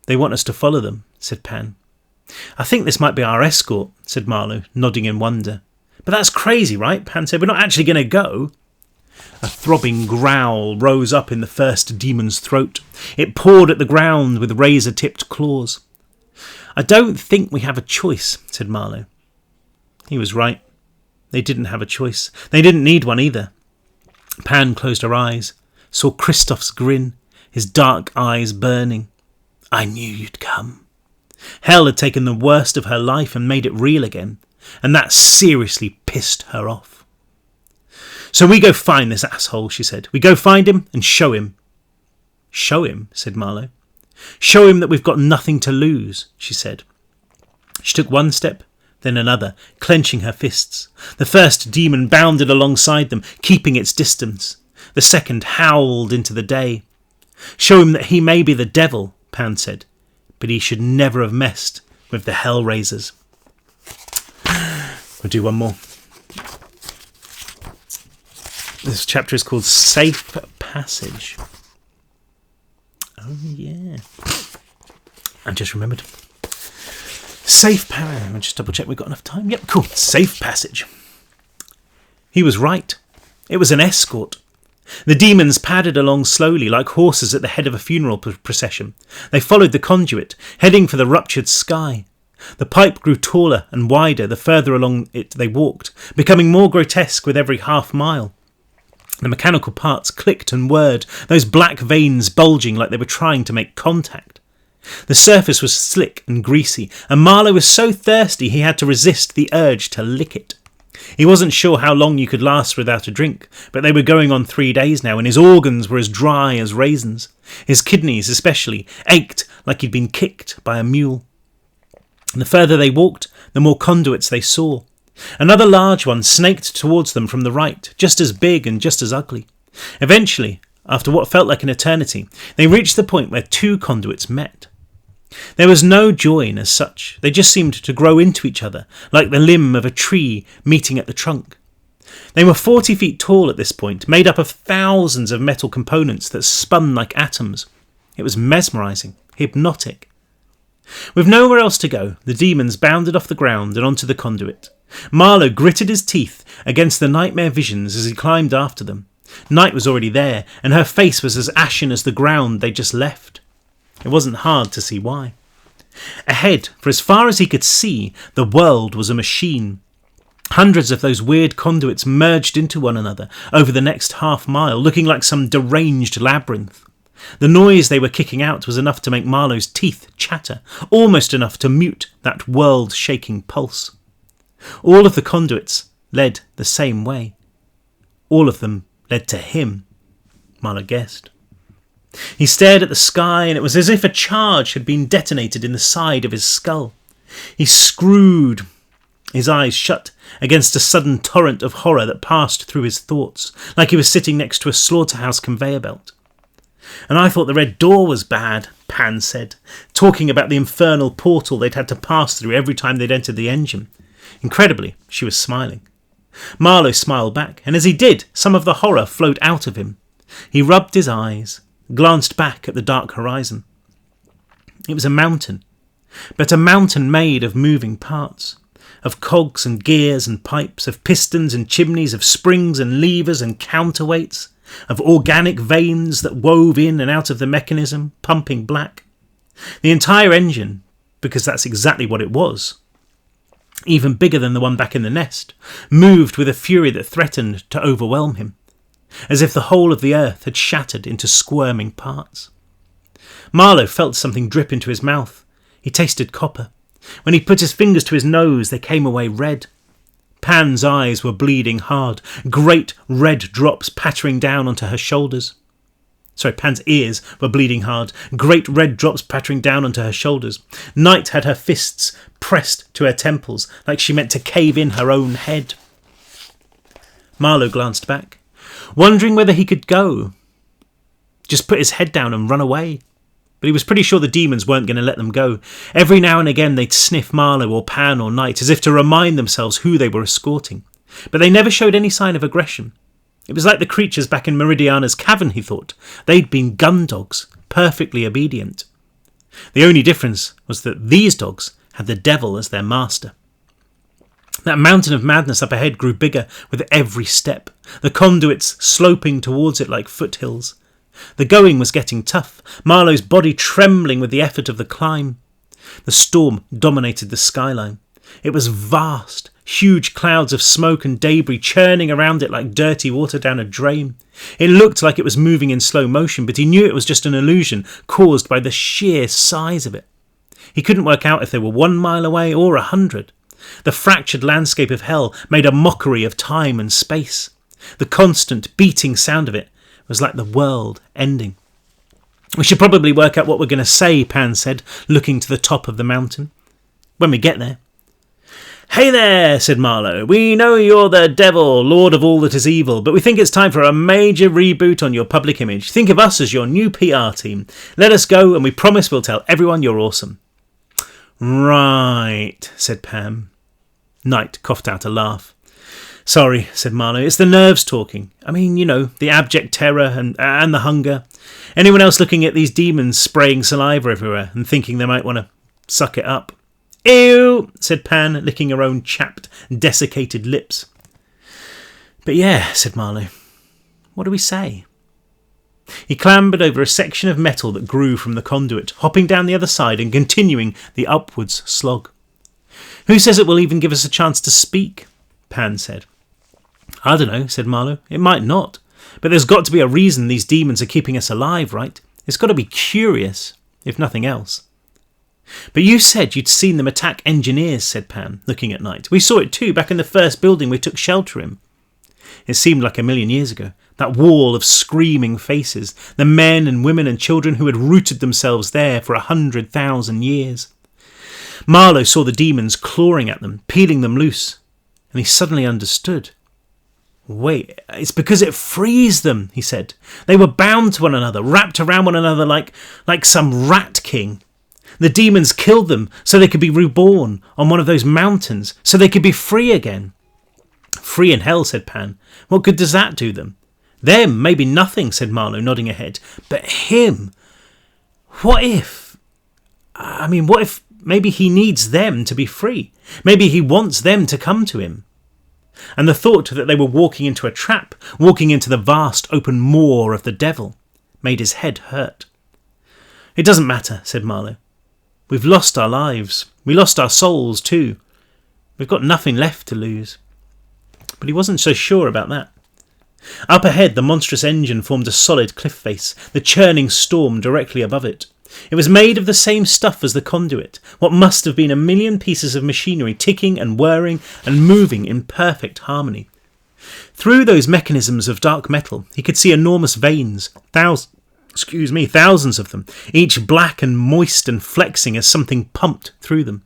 "They want us to follow them," said Pan. "I think this might be our escort," said Marlow, nodding in wonder. "But that's crazy, right?" Pan said. "We're not actually going to go." A throbbing growl rose up in the first demon's throat. It pawed at the ground with razor-tipped claws. "I don't think we have a choice," said Marlow. He was right. They didn't have a choice. They didn't need one either. Pan closed her eyes. saw Christoph's grin, his dark eyes burning. I knew you'd come. Hell had taken the worst of her life and made it real again, and that seriously pissed her off. So we go find this asshole, she said. We go find him and show him. Show him, said Marlow. Show him that we've got nothing to lose, she said. She took one step, then another, clenching her fists. The first demon bounded alongside them, keeping its distance. The second howled into the day. Show him that he may be the devil, Pan said, but he should never have messed with the Hellraisers. We'll do one more. This chapter is called Safe Passage. Oh, yeah. I just remembered. Safe Passage. I'll just double check we've got enough time. Yep, cool. Safe Passage. He was right. It was an escort. The demons padded along slowly like horses at the head of a funeral procession. They followed the conduit, heading for the ruptured sky. The pipe grew taller and wider the further along it they walked, becoming more grotesque with every half mile. The mechanical parts clicked and whirred, those black veins bulging like they were trying to make contact. The surface was slick and greasy, and Marlow was so thirsty he had to resist the urge to lick it. He wasn't sure how long you could last without a drink, but they were going on 3 days now, and his organs were as dry as raisins. His kidneys, especially, ached like he'd been kicked by a mule. And the further they walked, the more conduits they saw. Another large one snaked towards them from the right, just as big and just as ugly. Eventually, after what felt like an eternity, they reached the point where 2 conduits met. There was no join as such. They just seemed to grow into each other, like the limb of a tree meeting at the trunk. They were 40 feet tall at this point, made up of thousands of metal components that spun like atoms. It was mesmerising, hypnotic. With nowhere else to go, the demons bounded off the ground and onto the conduit. Marlow gritted his teeth against the nightmare visions as he climbed after them. Night was already there, and her face was as ashen as the ground they'd just left. It wasn't hard to see why. Ahead, for as far as he could see, the world was a machine. Hundreds of those weird conduits merged into one another over the next half mile, looking like some deranged labyrinth. The noise they were kicking out was enough to make Marlow's teeth chatter, almost enough to mute that world-shaking pulse. All of the conduits led the same way. All of them led to him, Marlow guessed. He stared at the sky, and it was as if a charge had been detonated in the side of his skull. He screwed his eyes shut against a sudden torrent of horror that passed through his thoughts, like he was sitting next to a slaughterhouse conveyor belt. And I thought the red door was bad, Pan said, talking about the infernal portal they'd had to pass through every time they'd entered the engine. Incredibly, she was smiling. Marlow smiled back, and as he did, some of the horror flowed out of him. He rubbed his eyes, glanced back at the dark horizon. It was a mountain, but a mountain made of moving parts, of cogs and gears and pipes, of pistons and chimneys, of springs and levers and counterweights, of organic veins that wove in and out of the mechanism, pumping black. The entire engine, because that's exactly what it was, even bigger than the one back in the nest, moved with a fury that threatened to overwhelm him, as if the whole of the earth had shattered into squirming parts. Marlow felt something drip into his mouth. He tasted copper. When he put his fingers to his nose, they came away red. Pan's eyes were bleeding hard, great red drops pattering down onto her shoulders. Pan's ears were bleeding hard, great red drops pattering down onto her shoulders. Night had her fists pressed to her temples, like she meant to cave in her own head. Marlow glanced back, wondering whether he could go. Just put his head down and run away. But he was pretty sure the demons weren't going to let them go. Every now and again they'd sniff Marlow or Pan or Night, as if to remind themselves who they were escorting. But they never showed any sign of aggression. It was like the creatures back in Meridiana's cavern, he thought. They'd been gun dogs, perfectly obedient. The only difference was that these dogs had the devil as their master. That mountain of madness up ahead grew bigger with every step, the conduits sloping towards it like foothills. The going was getting tough, Marlow's body trembling with the effort of the climb. The storm dominated the skyline. It was vast, huge clouds of smoke and debris churning around it like dirty water down a drain. It looked like it was moving in slow motion, but he knew it was just an illusion caused by the sheer size of it. He couldn't work out if they were 1 mile away or 100. The fractured landscape of hell made a mockery of time and space. The constant beating sound of it was like the world ending. "We should probably work out what we're going to say," Pan said, looking to the top of the mountain. "When we get there." "Hey there," said Marlow. "We know you're the devil, lord of all that is evil, but we think it's time for a major reboot on your public image. Think of us as your new PR team. Let us go and we promise we'll tell everyone you're awesome." "Right," said Pam. Knight coughed out a laugh. "Sorry," said Marlow. "It's the nerves talking. I mean, you know, the abject terror and the hunger. Anyone else looking at these demons spraying saliva everywhere and thinking they might want to suck it up?" "Ew," said Pan, licking her own chapped, desiccated lips. "But yeah," said Marlow. "What do we say?" He clambered over a section of metal that grew from the conduit, hopping down the other side and continuing the upwards slog. "Who says it will even give us a chance to speak?" Pan said. "I don't know," said Marlow. "It might not. But there's got to be a reason these demons are keeping us alive, right? It's got to be curious, if nothing else." "But you said you'd seen them attack engineers," said Pan, looking at Knight. "We saw it too, back in the first building we took shelter in." It seemed like a million years ago. That wall of screaming faces, the men and women and children who had rooted themselves there for 100,000 years. Marlow saw the demons clawing at them, peeling them loose, and he suddenly understood. "Wait, it's because it frees them," he said. "They were bound to one another, wrapped around one another like some rat king. The demons killed them so they could be reborn on one of those mountains, so they could be free again." "Free in hell," said Pan. "What good does that do them?" "Them, maybe nothing," said Marlow, nodding ahead. "But him, what if maybe he needs them to be free? Maybe he wants them to come to him." And the thought that they were walking into a trap, walking into the vast open maw of the devil, made his head hurt. "It doesn't matter," said Marlow. "We've lost our lives. We lost our souls too. We've got nothing left to lose." But he wasn't so sure about that. Up ahead, the monstrous engine formed a solid cliff face, the churning storm directly above it. It was made of the same stuff as the conduit, what must have been 1,000,000 pieces of machinery ticking and whirring and moving in perfect harmony. Through those mechanisms of dark metal, he could see enormous veins, thousands of them, each black and moist and flexing as something pumped through them.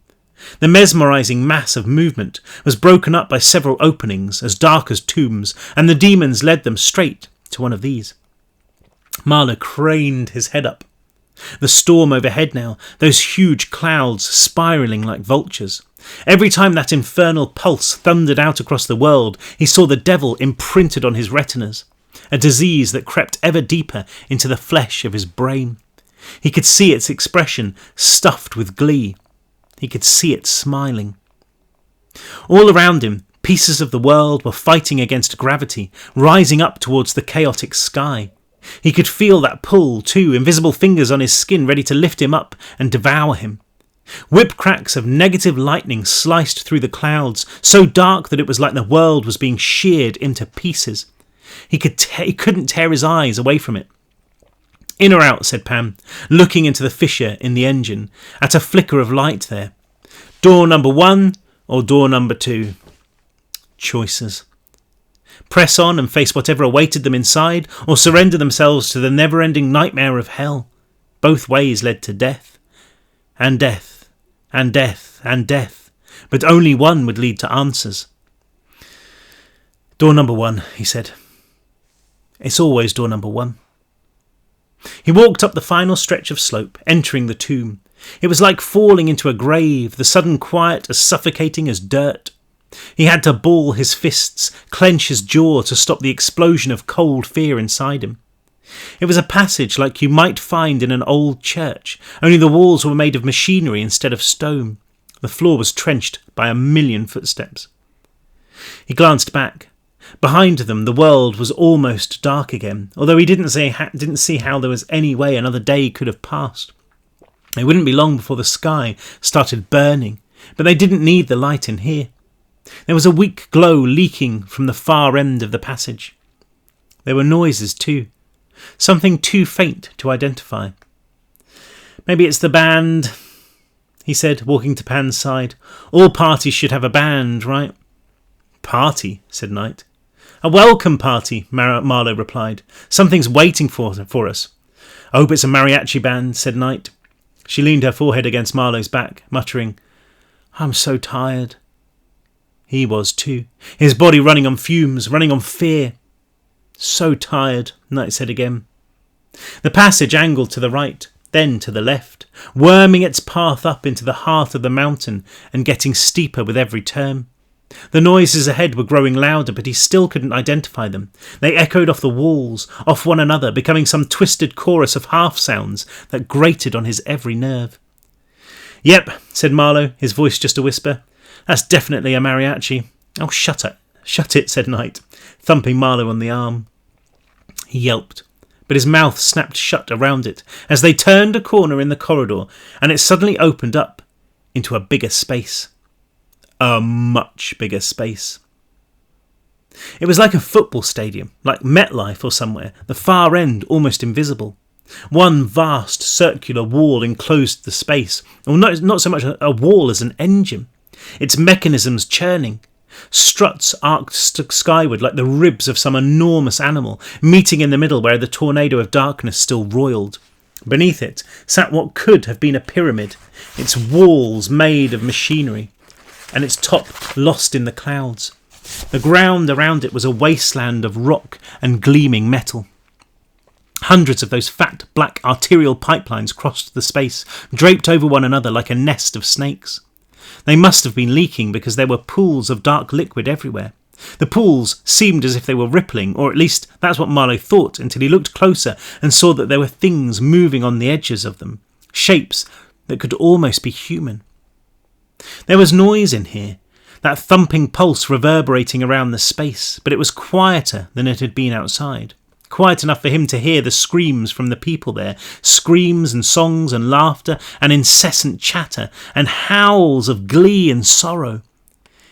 The mesmerising mass of movement was broken up by several openings as dark as tombs, and the demons led them straight to one of these. Marlow craned his head up. The storm overhead now, those huge clouds spiralling like vultures. Every time that infernal pulse thundered out across the world, he saw the devil imprinted on his retinas, a disease that crept ever deeper into the flesh of his brain. He could see its expression stuffed with glee. He could see it smiling. All around him, pieces of the world were fighting against gravity, rising up towards the chaotic sky. He could feel that pull too, invisible fingers on his skin ready to lift him up and devour him. Whip cracks of negative lightning sliced through the clouds, so dark that it was like the world was being sheared into pieces. He couldn't tear his eyes away from it. "In or out," said Pam, looking into the fissure in the engine, at a flicker of light there. "Door number 1 or door number 2? Choices. Press on and face whatever awaited them inside, or surrender themselves to the never-ending nightmare of hell. Both ways led to death. And death. And death. And death. But only one would lead to answers. "Door number 1, he said. "It's always door number 1. He walked up the final stretch of slope, entering the tomb. It was like falling into a grave, the sudden quiet as suffocating as dirt. He had to ball his fists, clench his jaw to stop the explosion of cold fear inside him. It was a passage like you might find in an old church, only the walls were made of machinery instead of stone. The floor was trenched by 1,000,000 footsteps. He glanced back. Behind them, the world was almost dark again, although he didn't see how there was any way another day could have passed. It wouldn't be long before the sky started burning, but they didn't need the light in here. There was a weak glow leaking from the far end of the passage. There were noises too, something too faint to identify. "Maybe it's the band," he said, walking to Pan's side. "All parties should have a band, right?" "Party," said Knight. "A welcome party," Marlow replied. "Something's waiting for us." "I hope it's a mariachi band," said Knight. She leaned her forehead against Marlow's back, muttering, "I'm so tired." He was too, his body running on fumes, running on fear. "So tired," Knight said again. The passage angled to the right, then to the left, worming its path up into the heart of the mountain and getting steeper with every turn. The noises ahead were growing louder, but he still couldn't identify them. They echoed off the walls, off one another, becoming some twisted chorus of half-sounds that grated on his every nerve. "Yep," said Marlow, his voice just a whisper. "That's definitely a mariachi." "Oh, shut it," said Knight, thumping Marlow on the arm. He yelped, but his mouth snapped shut around it as they turned a corner in the corridor, and it suddenly opened up into a bigger space. A much bigger space. It was like a football stadium, like MetLife or somewhere, the far end almost invisible. One vast circular wall enclosed the space, or not so much a wall as an engine, its mechanisms churning. Struts arced skyward like the ribs of some enormous animal, meeting in the middle where the tornado of darkness still roiled. Beneath it sat what could have been a pyramid, its walls made of machinery, and its top lost in the clouds. The ground around it was a wasteland of rock and gleaming metal. Hundreds of those fat black arterial pipelines crossed the space, draped over one another like a nest of snakes. They must have been leaking because there were pools of dark liquid everywhere. The pools seemed as if they were rippling, or at least that's what Marlow thought until he looked closer and saw that there were things moving on the edges of them, shapes that could almost be human. There was noise in here, that thumping pulse reverberating around the space, but it was quieter than it had been outside. Quiet enough for him to hear the screams from the people there, screams and songs and laughter and incessant chatter and howls of glee and sorrow.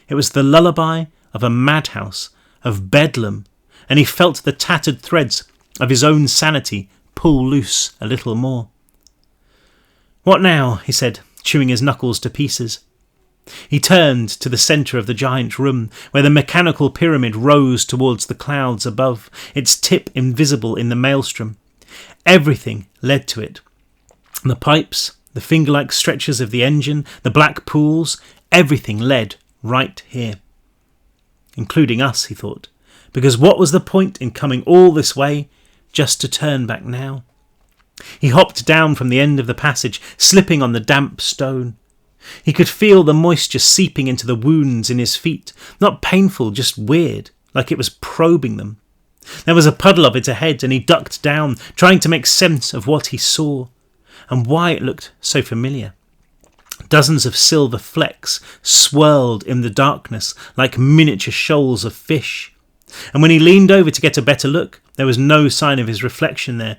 It was the lullaby of a madhouse, of bedlam, and he felt the tattered threads of his own sanity pull loose a little more. "What now?" he said, chewing his knuckles to pieces. He turned to the centre of the giant room, where the mechanical pyramid rose towards the clouds above, its tip invisible in the maelstrom. Everything led to it. The pipes, the finger-like stretches of the engine, the black pools, everything led right here. Including us, he thought, because what was the point in coming all this way just to turn back now? He hopped down from the end of the passage, slipping on the damp stone. He could feel the moisture seeping into the wounds in his feet, not painful, just weird, like it was probing them. There was a puddle of it ahead, and he ducked down, trying to make sense of what he saw, and why it looked so familiar. Dozens of silver flecks swirled in the darkness like miniature shoals of fish, and when he leaned over to get a better look, there was no sign of his reflection there.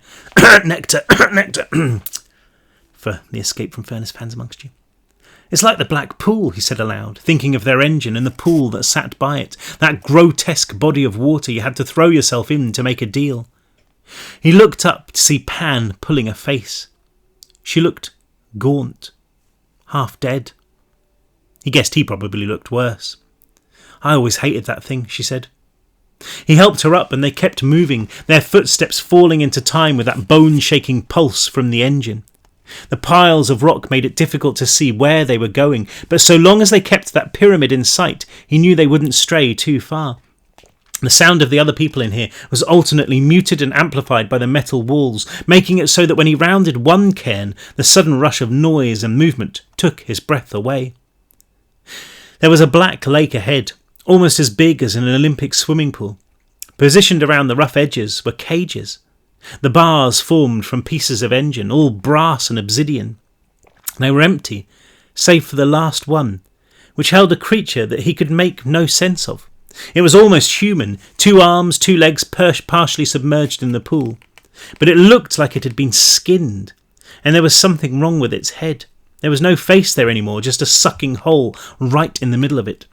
Nectar, nectar, for the Escape from Furnace fans amongst you. "It's like the Black Pool," he said aloud, thinking of their engine and the pool that sat by it, that grotesque body of water you had to throw yourself in to make a deal. He looked up to see Pan pulling a face. She looked gaunt, half dead. He guessed he probably looked worse. "I always hated that thing," she said. He helped her up and they kept moving, their footsteps falling into time with that bone-shaking pulse from the engine. The piles of rock made it difficult to see where they were going, but so long as they kept that pyramid in sight, he knew they wouldn't stray too far. The sound of the other people in here was alternately muted and amplified by the metal walls, making it so that when he rounded one cairn, the sudden rush of noise and movement took his breath away. There was a black lake ahead, almost as big as an Olympic swimming pool. Positioned around the rough edges were cages. The bars formed from pieces of engine, all brass and obsidian. They were empty, save for the last one, which held a creature that he could make no sense of. It was almost human, 2 arms, 2 legs partially submerged in the pool. But it looked like it had been skinned, and there was something wrong with its head. There was no face there anymore, just a sucking hole right in the middle of it.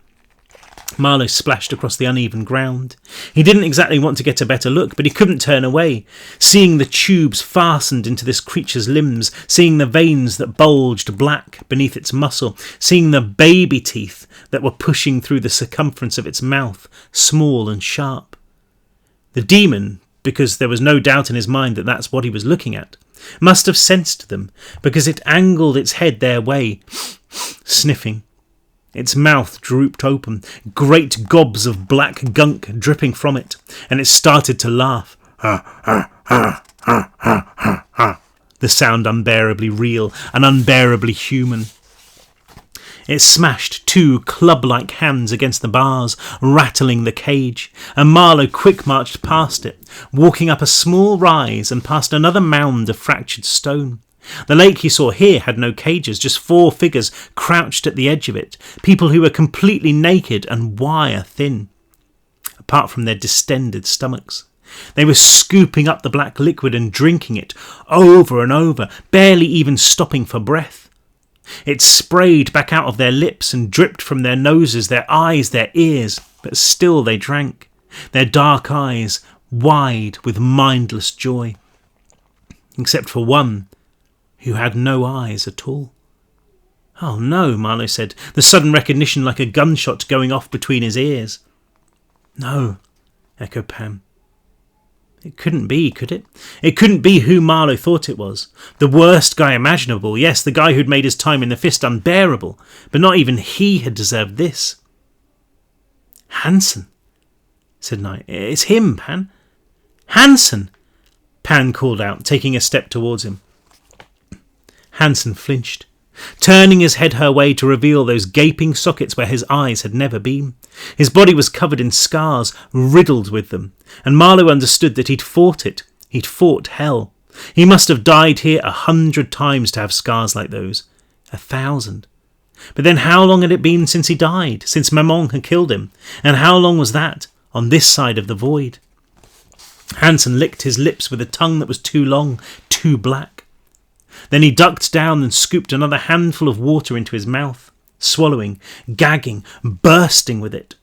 Marlow splashed across the uneven ground. He didn't exactly want to get a better look, but he couldn't turn away. Seeing the tubes fastened into this creature's limbs, seeing the veins that bulged black beneath its muscle, seeing the baby teeth that were pushing through the circumference of its mouth, small and sharp. The demon, because there was no doubt in his mind that that's what he was looking at, must have sensed them, because it angled its head their way, sniffing. Its mouth drooped open, great gobs of black gunk dripping from it, and it started to laugh. Ha, ha, ha, ha, ha, ha, ha. The sound unbearably real and unbearably human. It smashed 2 club-like hands against the bars, rattling the cage, and Marlow quick-marched past it, walking up a small rise and past another mound of fractured stone. The lake he saw here had no cages, just 4 figures crouched at the edge of it, people who were completely naked and wire-thin, apart from their distended stomachs. They were scooping up the black liquid and drinking it, over and over, barely even stopping for breath. It sprayed back out of their lips and dripped from their noses, their eyes, their ears, but still they drank, their dark eyes wide with mindless joy. Except for one, who had no eyes at all. Oh no, Marlow said, the sudden recognition like a gunshot going off between his ears. No, echoed Pan. It couldn't be, could it? It couldn't be who Marlow thought it was. The worst guy imaginable, yes, the guy who'd made his time in the fist unbearable, but not even he had deserved this. Hansen, said Knight. It's him, Pan. Hansen, Pan called out, taking a step towards him. Hansen flinched, turning his head her way to reveal those gaping sockets where his eyes had never been. His body was covered in scars, riddled with them, and Marlow understood that he'd fought it. He'd fought hell. He must have died here 100 times to have scars like those. 1,000. But then how long had it been since he died, since Maman had killed him? And how long was that, on this side of the void? Hansen licked his lips with a tongue that was too long, too black. Then he ducked down and scooped another handful of water into his mouth, swallowing, gagging, bursting with it.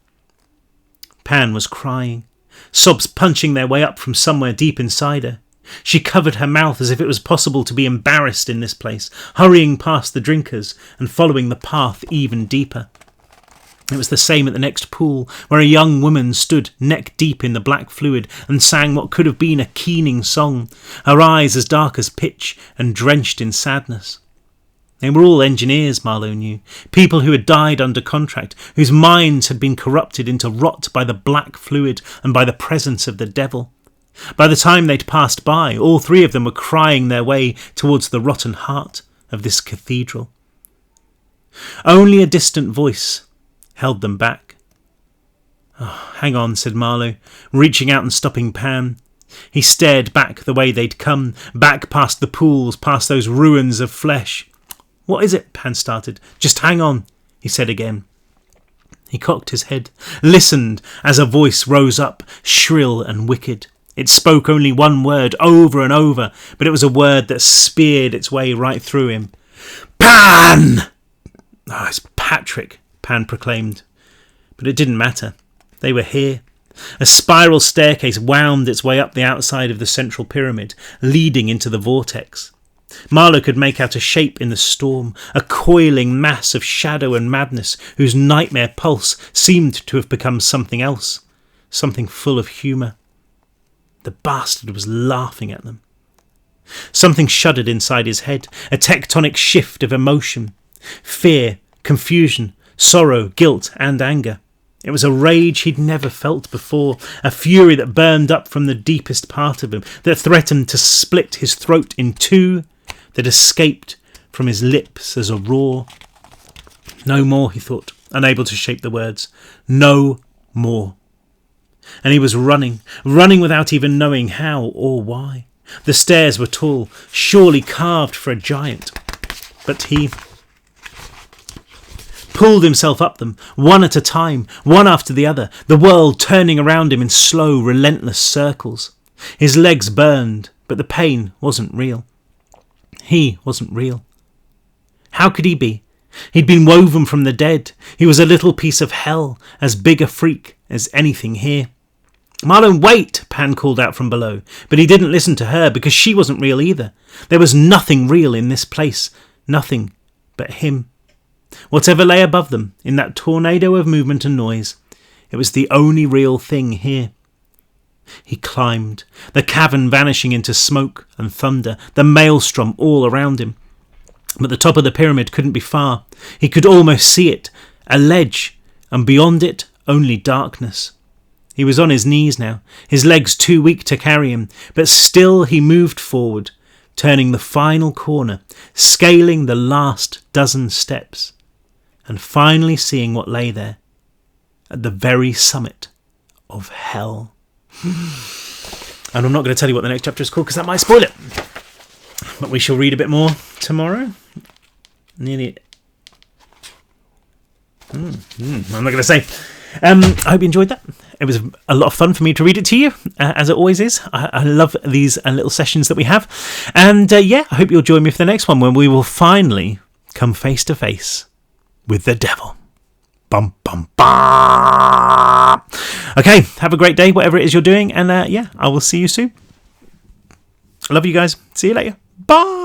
Pan was crying, sobs punching their way up from somewhere deep inside her. She covered her mouth as if it was possible to be embarrassed in this place, hurrying past the drinkers and following the path even deeper. It was the same at the next pool, where a young woman stood neck-deep in the black fluid and sang what could have been a keening song, her eyes as dark as pitch and drenched in sadness. They were all engineers, Marlow knew, people who had died under contract, whose minds had been corrupted into rot by the black fluid and by the presence of the devil. By the time they'd passed by, all 3 of them were crying their way towards the rotten heart of this cathedral. Only a distant voice held them back. Oh, hang on, said Marlow, reaching out and stopping Pan. He stared back the way they'd come, back past the pools, past those ruins of flesh. What is it? Pan started. Just hang on, he said again. He cocked his head, listened as a voice rose up, shrill and wicked. It spoke only one word over and over, but it was a word that speared its way right through him. Pan! Oh, it's Patrick, Pan proclaimed. But it didn't matter. They were here. A spiral staircase wound its way up the outside of the central pyramid, leading into the vortex. Marlow could make out a shape in the storm, a coiling mass of shadow and madness whose nightmare pulse seemed to have become something else, something full of humour. The bastard was laughing at them. Something shuddered inside his head, a tectonic shift of emotion. Fear, confusion, sorrow, guilt and anger. It was a rage he'd never felt before, a fury that burned up from the deepest part of him, that threatened to split his throat in 2, that escaped from his lips as a roar. No more, he thought, unable to shape the words. No more. And he was running without even knowing how or why. The stairs were tall, surely carved for a giant, but he pulled himself up them, one at a time, one after the other, the world turning around him in slow, relentless circles. His legs burned, but the pain wasn't real. He wasn't real. How could he be? He'd been woven from the dead. He was a little piece of hell, as big a freak as anything here. "Marlow, wait!" Pan called out from below, but he didn't listen to her because she wasn't real either. There was nothing real in this place, nothing but him. Whatever lay above them, in that tornado of movement and noise, it was the only real thing here. He climbed, the cavern vanishing into smoke and thunder, the maelstrom all around him. But the top of the pyramid couldn't be far. He could almost see it, a ledge, and beyond it only darkness. He was on his knees now, his legs too weak to carry him, but still he moved forward, turning the final corner, scaling the last dozen steps, and finally seeing what lay there, at the very summit of hell. And I'm not going to tell you what the next chapter is called because that might spoil it. But we shall read a bit more tomorrow. Nearly. I'm not going to say. I hope you enjoyed that. It was a lot of fun for me to read it to you, as it always is. I love these little sessions that we have. And I hope you'll join me for the next one when we will finally come face to face with the devil. Bum, bum, bum. Okay, have a great day, whatever it is you're doing. And I will see you soon. I love you guys. See you later. Bye.